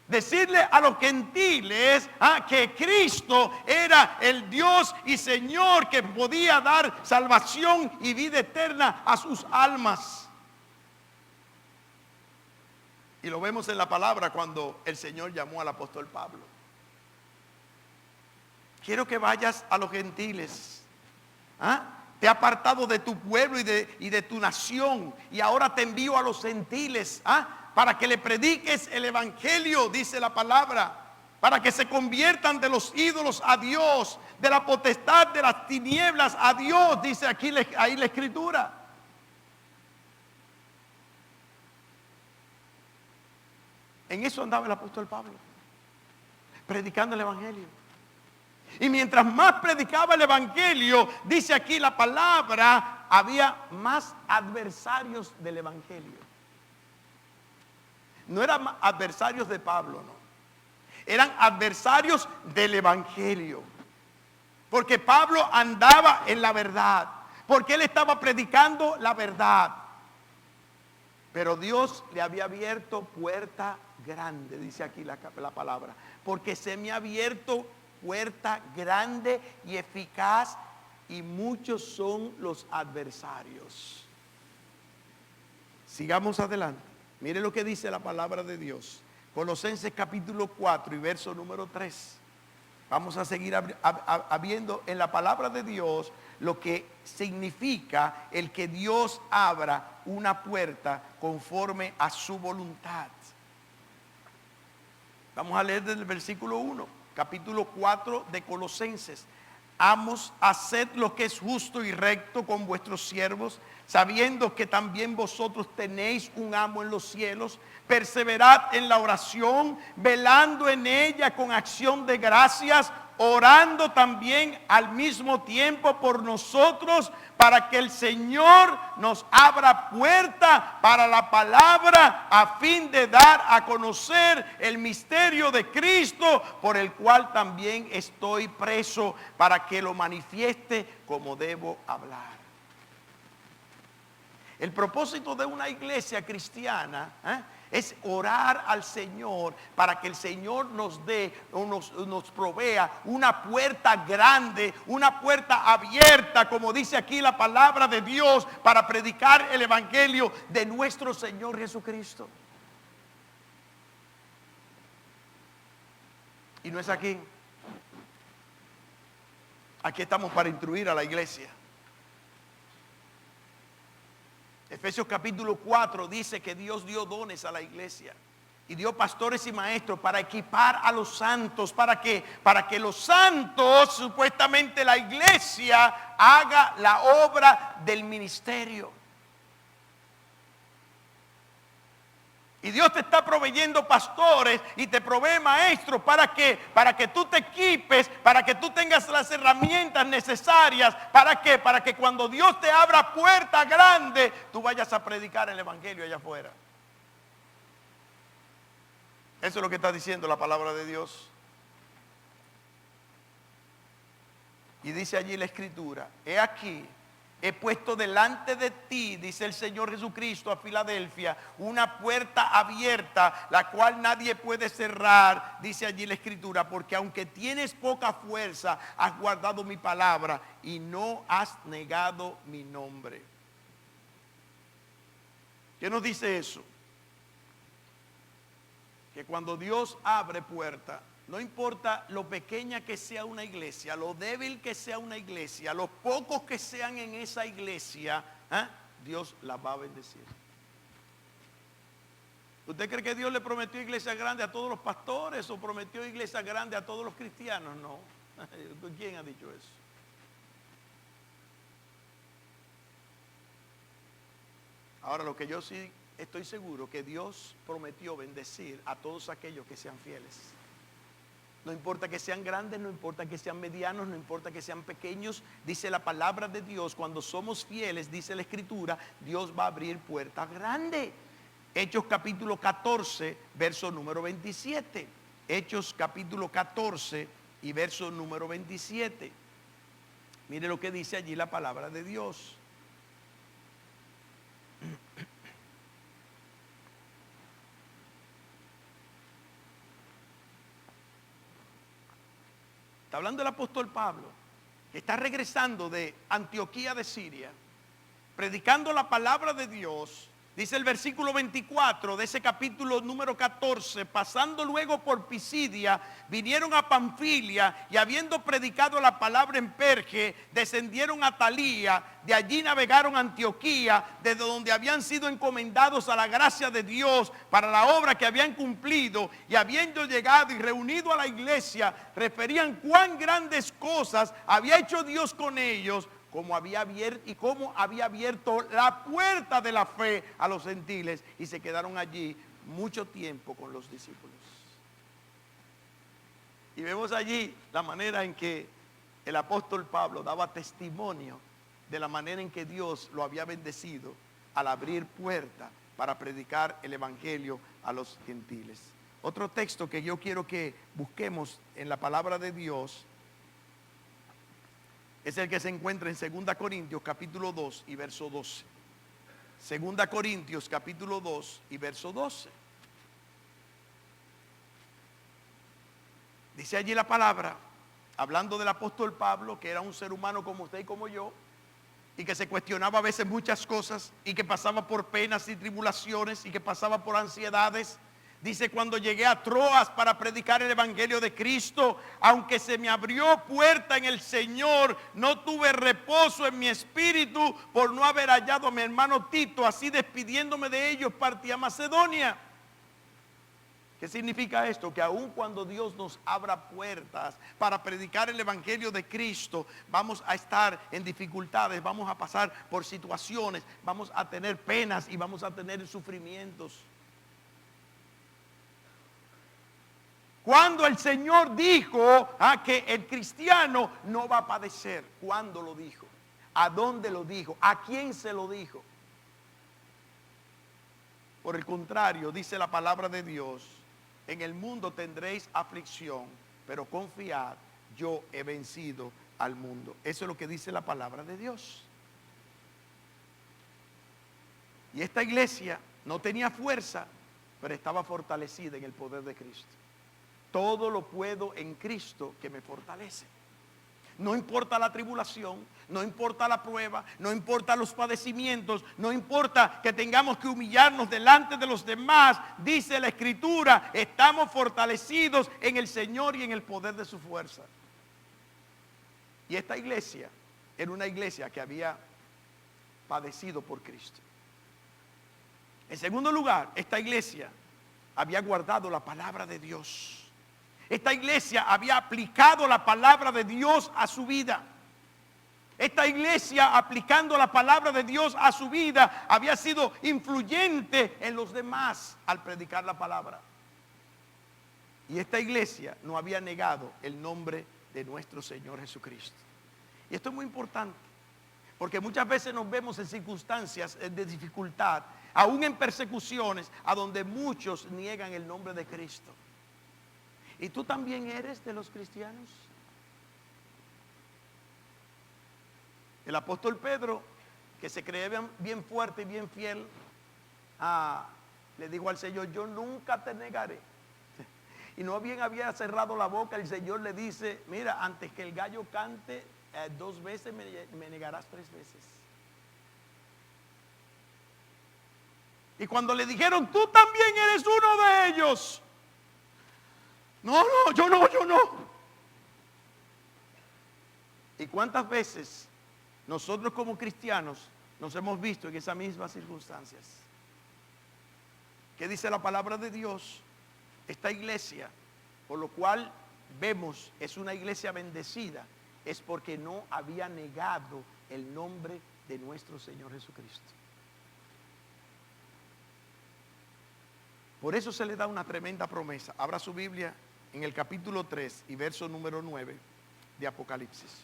Decirle a los gentiles que Cristo era el Dios y Señor que podía dar salvación y vida eterna a sus almas. Y lo vemos en la palabra cuando el Señor llamó al apóstol Pablo. Quiero que vayas a los gentiles. Te he apartado de tu pueblo y de tu nación, y ahora te envío a los gentiles, para que le prediques el evangelio, dice la palabra, para que se conviertan de los ídolos a Dios, de la potestad de las tinieblas a Dios, dice aquí ahí la escritura. En eso andaba el apóstol Pablo, predicando el evangelio. Y mientras más predicaba el evangelio, dice aquí la palabra, había más adversarios del evangelio. No eran adversarios de Pablo, no. Eran adversarios del evangelio. Porque Pablo andaba en la verdad. Porque él estaba predicando la verdad. Pero Dios le había abierto puerta grande, dice aquí la palabra. Porque se me ha abierto puerta grande y eficaz, y muchos son los adversarios. Sigamos adelante. Mire lo que dice la palabra de Dios. Colosenses capítulo 4 y verso número 3. Vamos a seguir viendo en la palabra de Dios lo que significa el que Dios abra una puerta conforme a su voluntad. Vamos a leer desde el versículo 1, capítulo 4 de Colosenses. Amos, haced lo que es justo y recto con vuestros siervos, sabiendo que también vosotros tenéis un amo en los cielos. Perseverad en la oración, velando en ella con acción de gracias orando también al mismo tiempo por nosotros, para que el Señor nos abra puerta para la palabra, a fin de dar a conocer el misterio de Cristo, por el cual también estoy preso, para que lo manifieste como debo hablar. El propósito de una iglesia cristiana es orar al Señor para que el Señor nos dé o nos provea una puerta grande, una puerta abierta, como dice aquí la palabra de Dios, para predicar el evangelio de nuestro Señor Jesucristo. Y no es aquí. Aquí estamos para instruir a la iglesia. Efesios capítulo 4 dice que Dios dio dones a la iglesia y dio pastores y maestros para equipar a los santos, para que los santos, supuestamente la iglesia, haga la obra del ministerio. Y Dios te está proveyendo pastores y te provee maestros para que tú te equipes, para que tú tengas las herramientas necesarias. ¿Para qué? Para que cuando Dios te abra puerta grande, tú vayas a predicar el evangelio allá afuera. Eso es lo que está diciendo la palabra de Dios. Y dice allí la escritura: he aquí, he puesto delante de ti, dice el Señor Jesucristo a Filadelfia, una puerta abierta, la cual nadie puede cerrar, dice allí la escritura, porque aunque tienes poca fuerza, has guardado mi palabra y no has negado mi nombre. ¿Qué nos dice eso? Que cuando Dios abre puerta, no importa lo pequeña que sea una iglesia, lo débil que sea una iglesia, los pocos que sean en esa iglesia, Dios la va a bendecir. ¿Usted cree que Dios le prometió iglesia grande a todos los pastores o prometió iglesia grande a todos los cristianos? No. ¿Quién ha dicho eso? Ahora, lo que yo sí estoy seguro, que Dios prometió bendecir a todos aquellos que sean fieles. No importa que sean grandes, no importa que sean medianos, no importa que sean pequeños. Dice la palabra de Dios, cuando somos fieles, dice la escritura, Dios va a abrir puertas grandes. Hechos capítulo 14, verso número 27. Hechos capítulo 14 y verso número 27. Mire lo que dice allí la palabra de Dios. Está hablando el apóstol Pablo, que está regresando de Antioquía de Siria, predicando la palabra de Dios. Dice el versículo 24 de ese capítulo número 14, pasando luego por Pisidia, vinieron a Panfilia y habiendo predicado la palabra en Perge, descendieron a Talía, de allí navegaron a Antioquía, desde donde habían sido encomendados a la gracia de Dios para la obra que habían cumplido, y habiendo llegado y reunido a la iglesia, referían cuán grandes cosas había hecho Dios con ellos, cómo había abierto la puerta de la fe a los gentiles, y se quedaron allí mucho tiempo con los discípulos. Y vemos allí la manera en que el apóstol Pablo daba testimonio de la manera en que Dios lo había bendecido al abrir puerta para predicar el evangelio a los gentiles. Otro texto que yo quiero que busquemos en la palabra de Dios es el que se encuentra en 2 Corintios capítulo 2 y verso 12. 2 Corintios capítulo 2 y verso 12. Dice allí la palabra, hablando del apóstol Pablo, que era un ser humano como usted y como yo, y que se cuestionaba a veces muchas cosas, y que pasaba por penas y tribulaciones, y que pasaba por ansiedades. Dice: cuando llegué a Troas para predicar el evangelio de Cristo, aunque se me abrió puerta en el Señor, no tuve reposo en mi espíritu por no haber hallado a mi hermano Tito. Así, despidiéndome de ellos, partí a Macedonia. ¿Qué significa esto? Que aun cuando Dios nos abra puertas para predicar el evangelio de Cristo, vamos a estar en dificultades, vamos a pasar por situaciones, vamos a tener penas y vamos a tener sufrimientos. Cuando el Señor dijo que el cristiano no va a padecer. ¿Cuándo lo dijo? ¿A dónde lo dijo? ¿A quién se lo dijo? Por el contrario, dice la palabra de Dios, en el mundo tendréis aflicción, pero confiad, yo he vencido al mundo. Eso es lo que dice la palabra de Dios. Y esta iglesia no tenía fuerza, pero estaba fortalecida en el poder de Cristo. Todo lo puedo en Cristo que me fortalece. No importa la tribulación, no importa la prueba, no importa los padecimientos, no importa que tengamos que humillarnos delante de los demás. Dice la Escritura, estamos fortalecidos en el Señor y en el poder de su fuerza. Y esta iglesia era una iglesia que había padecido por Cristo. En segundo lugar, esta iglesia había guardado la palabra de Dios. Esta iglesia había aplicado la palabra de Dios a su vida. Esta iglesia, aplicando la palabra de Dios a su vida, había sido influyente en los demás al predicar la palabra. Y esta iglesia no había negado el nombre de nuestro Señor Jesucristo. Y esto es muy importante, porque muchas veces nos vemos en circunstancias de dificultad, aún en persecuciones, a donde muchos niegan el nombre de Cristo. ¿Y tú también eres de los cristianos? El apóstol Pedro, que se creía bien fuerte y bien fiel, le dijo al Señor, yo nunca te negaré. Y no bien había cerrado la boca, el Señor le dice, mira, antes que el gallo cante, 2 veces me negarás 3 veces. Y cuando le dijeron, tú también eres uno de ellos. No, yo no. ¿Y cuántas veces nosotros como cristianos nos hemos visto en esas mismas circunstancias? ¿Qué dice la palabra de Dios? Esta iglesia, por lo cual vemos es una iglesia bendecida, es porque no había negado el nombre de nuestro Señor Jesucristo. Por eso se le da una tremenda promesa. Abra su Biblia en el capítulo 3 y verso número 9 de Apocalipsis.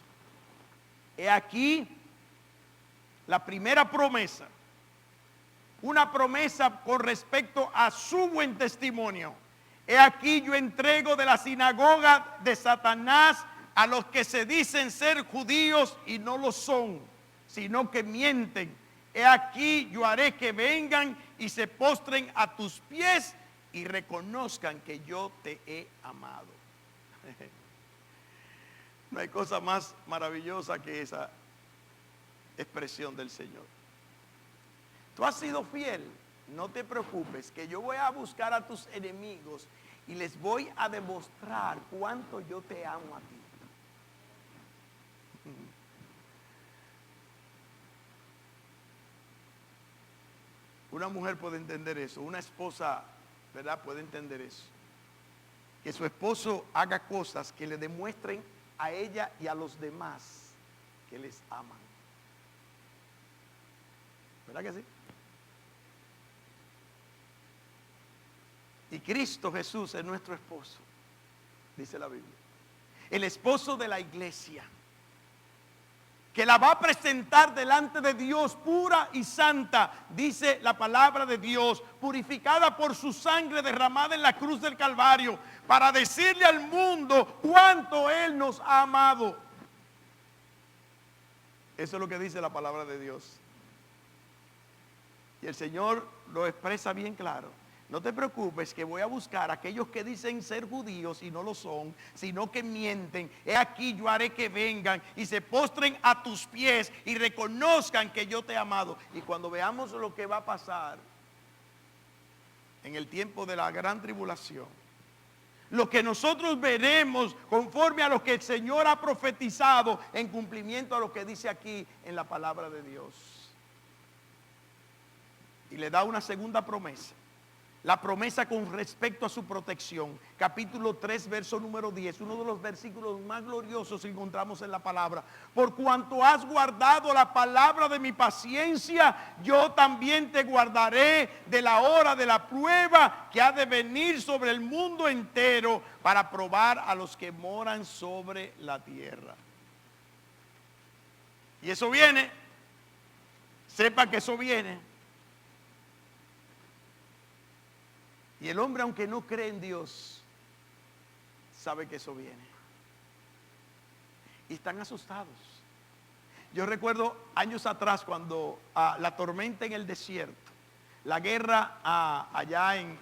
He aquí la primera promesa, una promesa con respecto a su buen testimonio. He aquí yo entrego de la sinagoga de Satanás a los que se dicen ser judíos y no lo son, sino que mienten. He aquí yo haré que vengan y se postren a tus pies y reconozcan que yo te he amado. No hay cosa más maravillosa que esa expresión del Señor. Tú has sido fiel, no te preocupes, que yo voy a buscar a tus enemigos y les voy a demostrar cuánto yo te amo a ti. Una mujer puede entender eso, una esposa, ¿verdad?, puede entender eso. Que su esposo haga cosas que le demuestren a ella y a los demás que les aman. ¿Verdad que sí? Y Cristo Jesús es nuestro esposo, dice la Biblia. El esposo de la iglesia, que la va a presentar delante de Dios pura y santa, dice la palabra de Dios, purificada por su sangre derramada en la cruz del Calvario, para decirle al mundo cuánto Él nos ha amado. Eso es lo que dice la palabra de Dios. Y el Señor lo expresa bien claro. No te preocupes que voy a buscar a aquellos que dicen ser judíos y no lo son, sino que mienten. He aquí yo haré que vengan y se postren a tus pies y reconozcan que yo te he amado. Y cuando veamos lo que va a pasar en el tiempo de la gran tribulación, lo que nosotros veremos conforme a lo que el Señor ha profetizado en cumplimiento a lo que dice aquí en la palabra de Dios. Y le da una segunda promesa. la promesa con respecto a su protección. Capítulo 3, verso número 10, uno de los versículos más gloriosos que encontramos en la palabra. Por cuanto has guardado la palabra de mi paciencia, yo también te guardaré de la hora de la prueba que ha de venir sobre el mundo entero para probar a los que moran sobre la tierra. Y eso viene, sepa que eso viene. Y el hombre, aunque no cree en Dios, sabe que eso viene. Y están asustados. Yo recuerdo años atrás cuando la tormenta en el desierto, la guerra allá en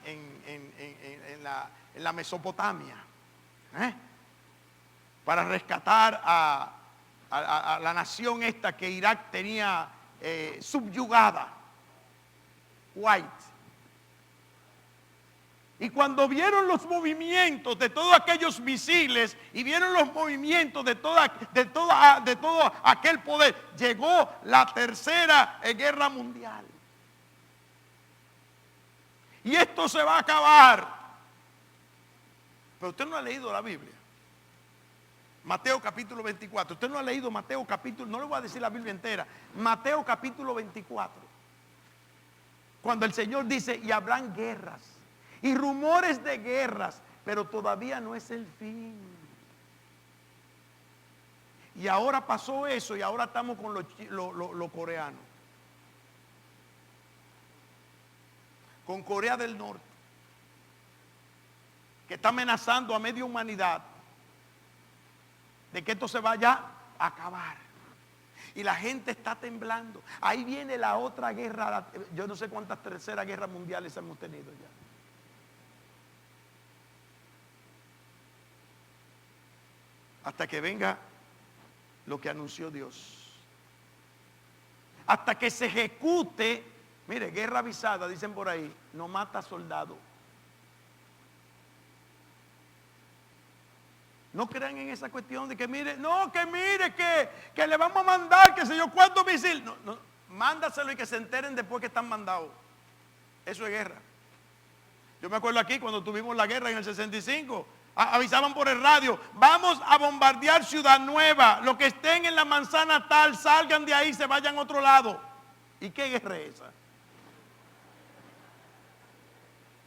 la Mesopotamia, para rescatar a la nación esta que Irak tenía subyugada, White. Y cuando vieron los movimientos de todos aquellos misiles y vieron los movimientos de todo aquel poder, llegó la tercera guerra mundial. Y esto se va a acabar. Pero usted no ha leído la Biblia. Mateo capítulo 24. Usted no ha leído Mateo capítulo, no le voy a decir la Biblia entera. Mateo capítulo 24. Cuando el Señor dice, y habrán guerras y rumores de guerras, pero todavía no es el fin. Y ahora pasó eso y ahora estamos con lo coreano. Con Corea del Norte, que está amenazando a media humanidad de que esto se vaya a acabar. Y la gente está temblando. Ahí viene la otra guerra. Yo no sé cuántas terceras guerras mundiales hemos tenido ya. Hasta que venga lo que anunció Dios. Hasta que se ejecute. Mire, guerra avisada, dicen por ahí, no mata soldado. No crean en esa cuestión de que mire, no, que mire, que le vamos a mandar, que sé yo, cuántos misiles. No, no, mándaselo y que se enteren después que están mandados. Eso es guerra. Yo me acuerdo aquí cuando tuvimos la guerra en el 65. Avisaban por el radio, vamos a bombardear Ciudad Nueva, los que estén en la manzana tal, salgan de ahí, se vayan a otro lado. ¿Y qué guerra es esa?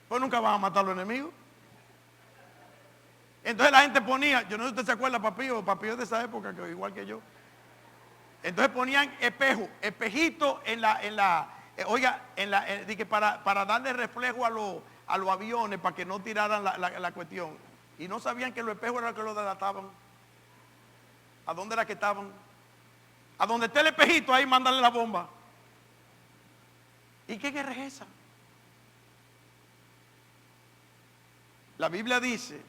Pues nunca van a matar a los enemigos. Entonces la gente ponía, yo no sé si usted se acuerda, Papío es de esa época, que igual que yo. Entonces ponían espejitos para darle reflejo a los aviones, para que no tiraran la cuestión. Y no sabían que los espejos eran los que los delataban. ¿A dónde era que estaban? A donde esté el espejito, ahí mandarle la bomba. ¿Y qué guerra es esa? La Biblia dice,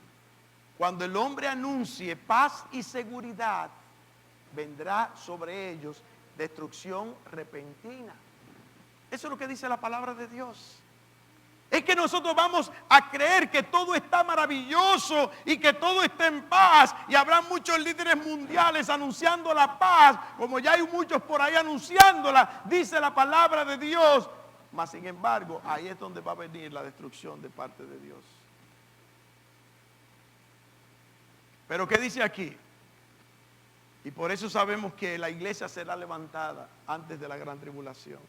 cuando el hombre anuncie paz y seguridad, vendrá sobre ellos destrucción repentina. Eso es lo que dice la palabra de Dios. Es que nosotros vamos a creer que todo está maravilloso y que todo está en paz. Y habrá muchos líderes mundiales anunciando la paz, como ya hay muchos por ahí anunciándola, dice la palabra de Dios. Mas sin embargo, ahí es donde va a venir la destrucción de parte de Dios. Pero ¿qué dice aquí? Y por eso sabemos que la iglesia será levantada antes de la gran tribulación.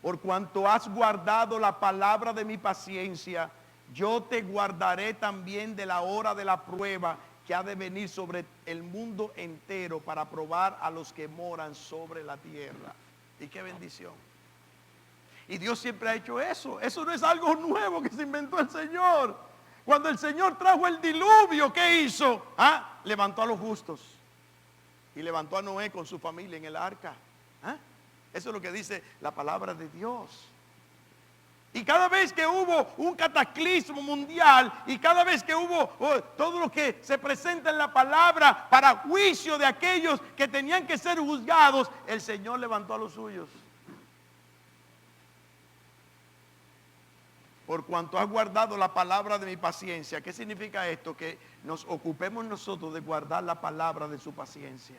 Por cuanto has guardado la palabra de mi paciencia, yo te guardaré también de la hora de la prueba que ha de venir sobre el mundo entero para probar a los que moran sobre la tierra. Y qué bendición. Y Dios siempre ha hecho eso. Eso no es algo nuevo que se inventó el Señor. Cuando el Señor trajo el diluvio, ¿qué hizo? Levantó a los justos. Y levantó a Noé con su familia en el arca. Eso es lo que dice la palabra de Dios. Y cada vez que hubo un cataclismo mundial y cada vez que hubo todo lo que se presenta en la palabra para juicio de aquellos que tenían que ser juzgados, el Señor levantó a los suyos. Por cuanto has guardado la palabra de mi paciencia. ¿Qué significa esto? Que nos ocupemos nosotros de guardar la palabra de su paciencia.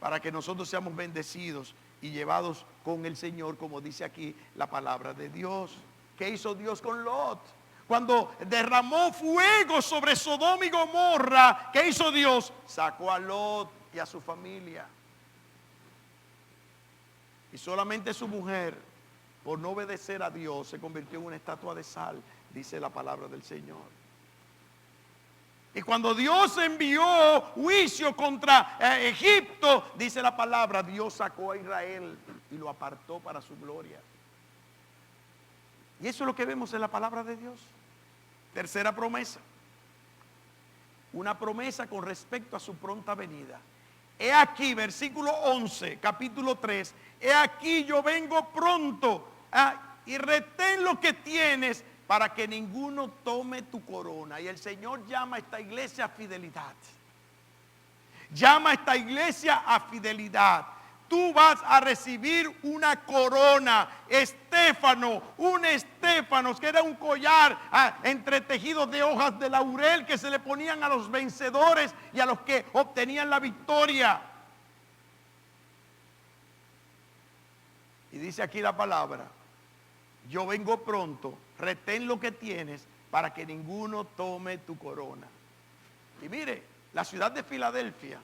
Para que nosotros seamos bendecidos y llevados con el Señor, como dice aquí la palabra de Dios. ¿Qué hizo Dios con Lot? Cuando derramó fuego sobre Sodoma y Gomorra, ¿qué hizo Dios? Sacó a Lot y a su familia. Y solamente su mujer, por no obedecer a Dios, se convirtió en una estatua de sal, dice la palabra del Señor. Y cuando Dios envió juicio contra Egipto, dice la palabra, Dios sacó a Israel y lo apartó para su gloria. Y eso es lo que vemos en la palabra de Dios. Tercera promesa. Una promesa con respecto a su pronta venida. He aquí, versículo 11, capítulo 3. He aquí yo vengo pronto, y retén lo que tienes para que ninguno tome tu corona. Y el Señor llama a esta iglesia a fidelidad. Llama a esta iglesia a fidelidad. Tú vas a recibir una corona, estéfano, un estéfanos, que era un collar entretejido de hojas de laurel que se le ponían a los vencedores y a los que obtenían la victoria. Y dice aquí la palabra, yo vengo pronto, retén lo que tienes para que ninguno tome tu corona. Y mire, la ciudad de Filadelfia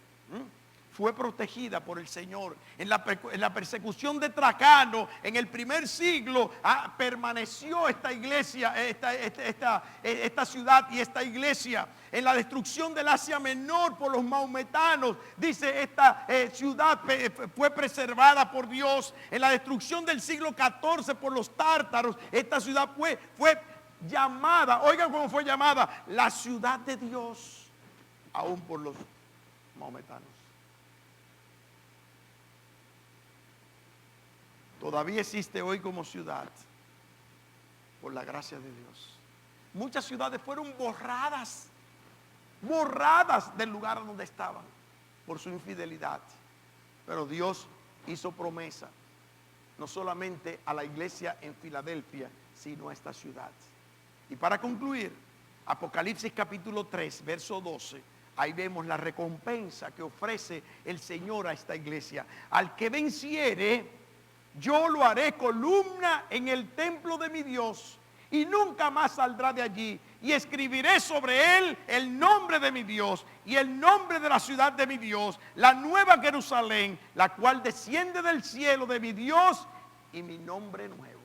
fue protegida por el Señor. En la persecución de Trajano, en el primer siglo, permaneció esta iglesia, esta ciudad y esta iglesia. En la destrucción del Asia Menor por los maometanos, dice, esta ciudad fue preservada por Dios. En la destrucción del siglo XIV por los tártaros, esta ciudad fue llamada, oigan cómo fue llamada, la ciudad de Dios, aún por los maometanos. Todavía existe hoy como ciudad por la gracia de Dios. Muchas ciudades fueron borradas del lugar donde estaban por su infidelidad. Pero Dios hizo promesa no solamente a la iglesia en Filadelfia, sino a esta ciudad. Y para concluir, Apocalipsis capítulo 3, verso 12. Ahí vemos la recompensa que ofrece el Señor a esta iglesia. Al que venciere, yo lo haré columna en el templo de mi Dios y nunca más saldrá de allí. Y escribiré sobre él el nombre de mi Dios y el nombre de la ciudad de mi Dios, la nueva Jerusalén, la cual desciende del cielo de mi Dios, y mi nombre nuevo.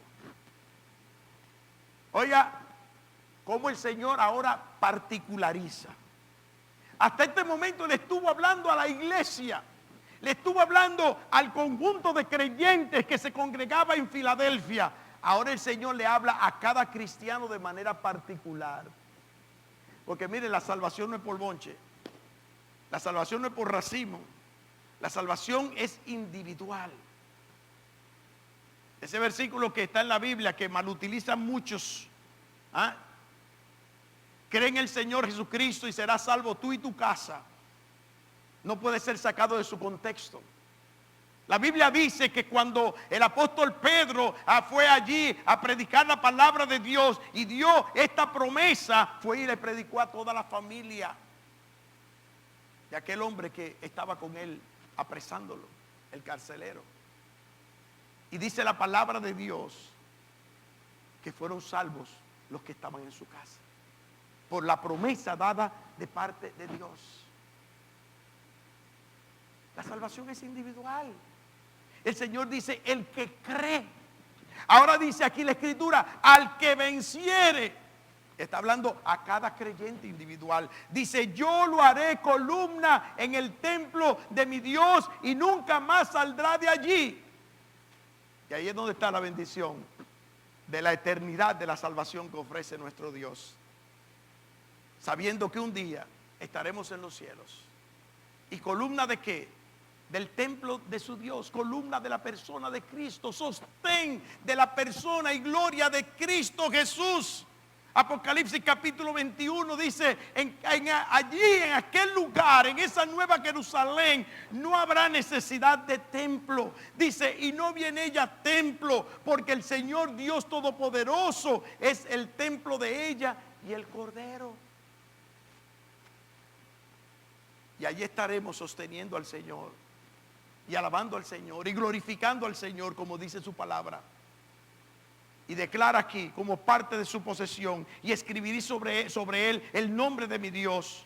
Oiga, cómo el Señor ahora particulariza. Hasta este momento le estuvo hablando a la iglesia. Le estuvo hablando al conjunto de creyentes que se congregaba en Filadelfia. Ahora el Señor le habla a cada cristiano de manera particular. Porque mire, la salvación no es por bonche. La salvación no es por racimo. La salvación es individual. Ese versículo que está en la Biblia, que malutilizan muchos. Cree en el Señor Jesucristo y serás salvo tú y tu casa. No puede ser sacado de su contexto. La Biblia dice que cuando el apóstol Pedro fue allí a predicar la palabra de Dios y dio esta promesa, fue y le predicó a toda la familia de aquel hombre que estaba con él apresándolo, el carcelero. Y dice la palabra de Dios que fueron salvos los que estaban en su casa por la promesa dada de parte de Dios. La salvación es individual. El Señor dice, el que cree. Ahora dice aquí la Escritura, al que venciere. Está hablando a cada creyente individual. Dice, yo lo haré columna en el templo de mi Dios y nunca más saldrá de allí. Y ahí es donde está la bendición de la eternidad de la salvación que ofrece nuestro Dios. Sabiendo que un día estaremos en los cielos. ¿Y columna de qué? Del templo de su Dios, columna de la persona de Cristo, sostén de la persona y gloria de Cristo Jesús. Apocalipsis capítulo 21 dice, allí en aquel lugar, en esa nueva Jerusalén, no habrá necesidad de templo. Dice, y no viene ella templo, porque el Señor Dios Todopoderoso es el templo de ella y el Cordero. Y allí estaremos sosteniendo al Señor y alabando al Señor y glorificando al Señor, como dice su palabra. Y declara aquí como parte de su posesión: y escribiré sobre él el nombre de mi Dios.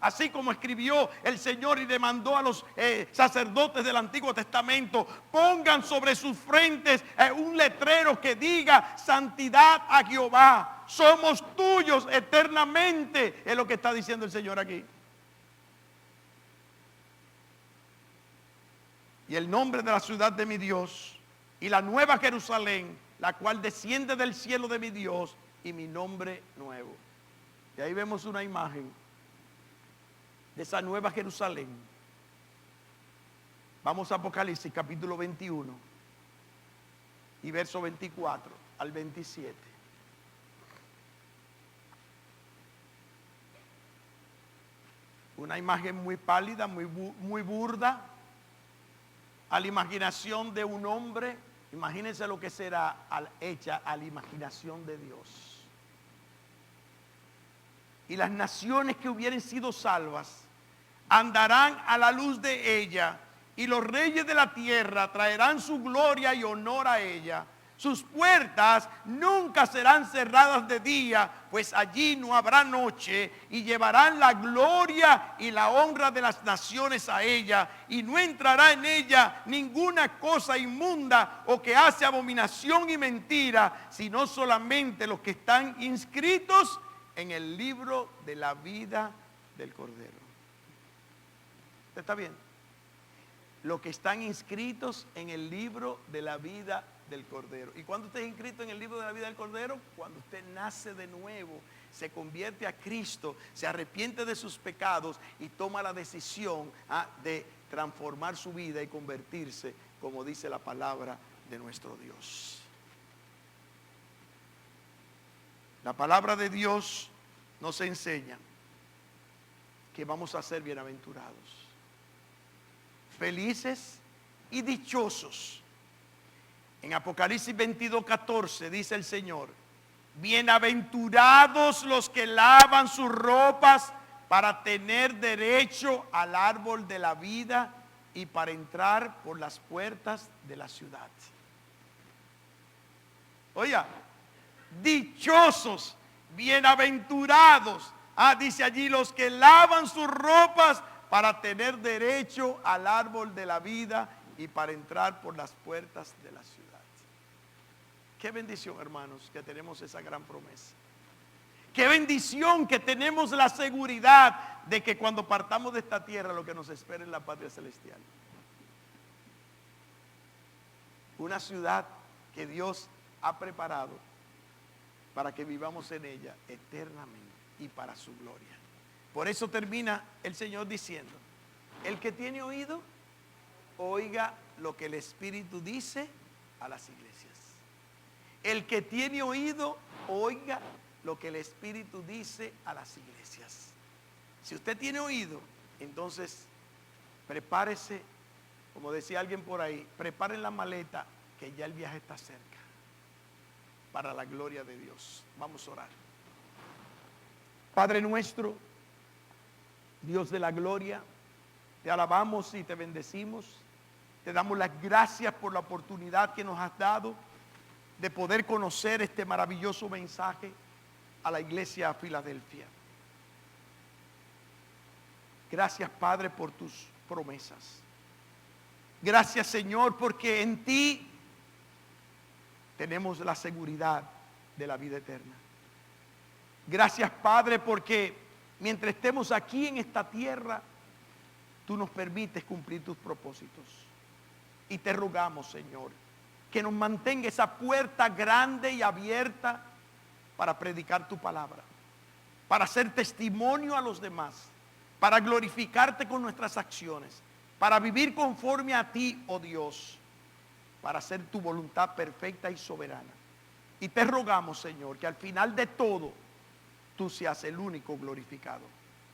Así como escribió el Señor y demandó a los sacerdotes del Antiguo Testamento: pongan sobre sus frentes un letrero que diga: santidad a Jehová, somos tuyos eternamente. Es lo que está diciendo el Señor aquí. Y el nombre de la ciudad de mi Dios, y la nueva Jerusalén, la cual desciende del cielo de mi Dios, y mi nombre nuevo. Y ahí vemos una imagen de esa nueva Jerusalén. Vamos a Apocalipsis capítulo 21 y verso 24 al 27. Una imagen muy pálida, muy burda, a la imaginación de un hombre. Imagínense lo que será hecha a la imaginación de Dios. Y las naciones que hubieren sido salvas andarán a la luz de ella, y los reyes de la tierra traerán su gloria y honor a ella. Sus puertas nunca serán cerradas de día, pues allí no habrá noche, y llevarán la gloria y la honra de las naciones a ella, y no entrará en ella ninguna cosa inmunda o que hace abominación y mentira, sino solamente los que están inscritos en el libro de la vida del Cordero. ¿Usted está bien? Los que están inscritos en el libro de la vida del Cordero. ¿Y cuándo usted es inscrito en el libro de la vida del Cordero? Cuando usted nace de nuevo, se convierte a Cristo, se arrepiente de sus pecados y toma la decisión de transformar su vida y convertirse, como dice la palabra de nuestro Dios. La palabra de Dios nos enseña que vamos a ser bienaventurados, felices y dichosos. En Apocalipsis 22:14 dice el Señor: bienaventurados los que lavan sus ropas para tener derecho al árbol de la vida y para entrar por las puertas de la ciudad. Oiga, dichosos, bienaventurados. Dice allí: los que lavan sus ropas para tener derecho al árbol de la vida y para entrar por las puertas de la ciudad. Qué bendición, hermanos, que tenemos esa gran promesa. Qué bendición que tenemos la seguridad de que cuando partamos de esta tierra, lo que nos espera es la patria celestial. Una ciudad que Dios ha preparado para que vivamos en ella eternamente y para su gloria. Por eso termina el Señor diciendo: el que tiene oído, oiga lo que el Espíritu dice a las iglesias. El que tiene oído, oiga lo que el Espíritu dice a las iglesias. Si usted tiene oído, entonces prepárese, como decía alguien por ahí, preparen la maleta, que ya el viaje está cerca, para la gloria de Dios. Vamos a orar. Padre nuestro, Dios de la gloria, te alabamos y te bendecimos. Te damos las gracias por la oportunidad que nos has dado de poder conocer este maravilloso mensaje a la iglesia de Filadelfia. Gracias, Padre, por tus promesas. Gracias, Señor, porque en ti tenemos la seguridad de la vida eterna. Gracias, Padre, porque mientras estemos aquí en esta tierra, tú nos permites cumplir tus propósitos. Y te rogamos, Señor, que nos mantenga esa puerta grande y abierta para predicar tu palabra, para hacer testimonio a los demás, para glorificarte con nuestras acciones, para vivir conforme a ti, oh Dios, para hacer tu voluntad perfecta y soberana. Y te rogamos, Señor, que al final de todo tú seas el único glorificado.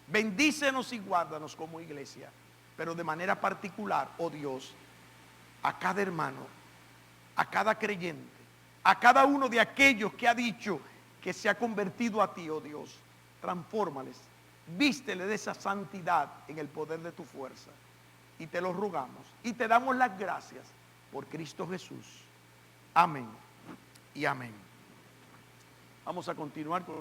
Bendícenos y guárdanos como iglesia, pero de manera particular, oh Dios, a cada hermano, a cada creyente, a cada uno de aquellos que ha dicho que se ha convertido a ti, oh Dios. Transfórmales, vístele de esa santidad en el poder de tu fuerza. Y te lo rogamos y te damos las gracias por Cristo Jesús. Amén. y amén. Vamos a continuar con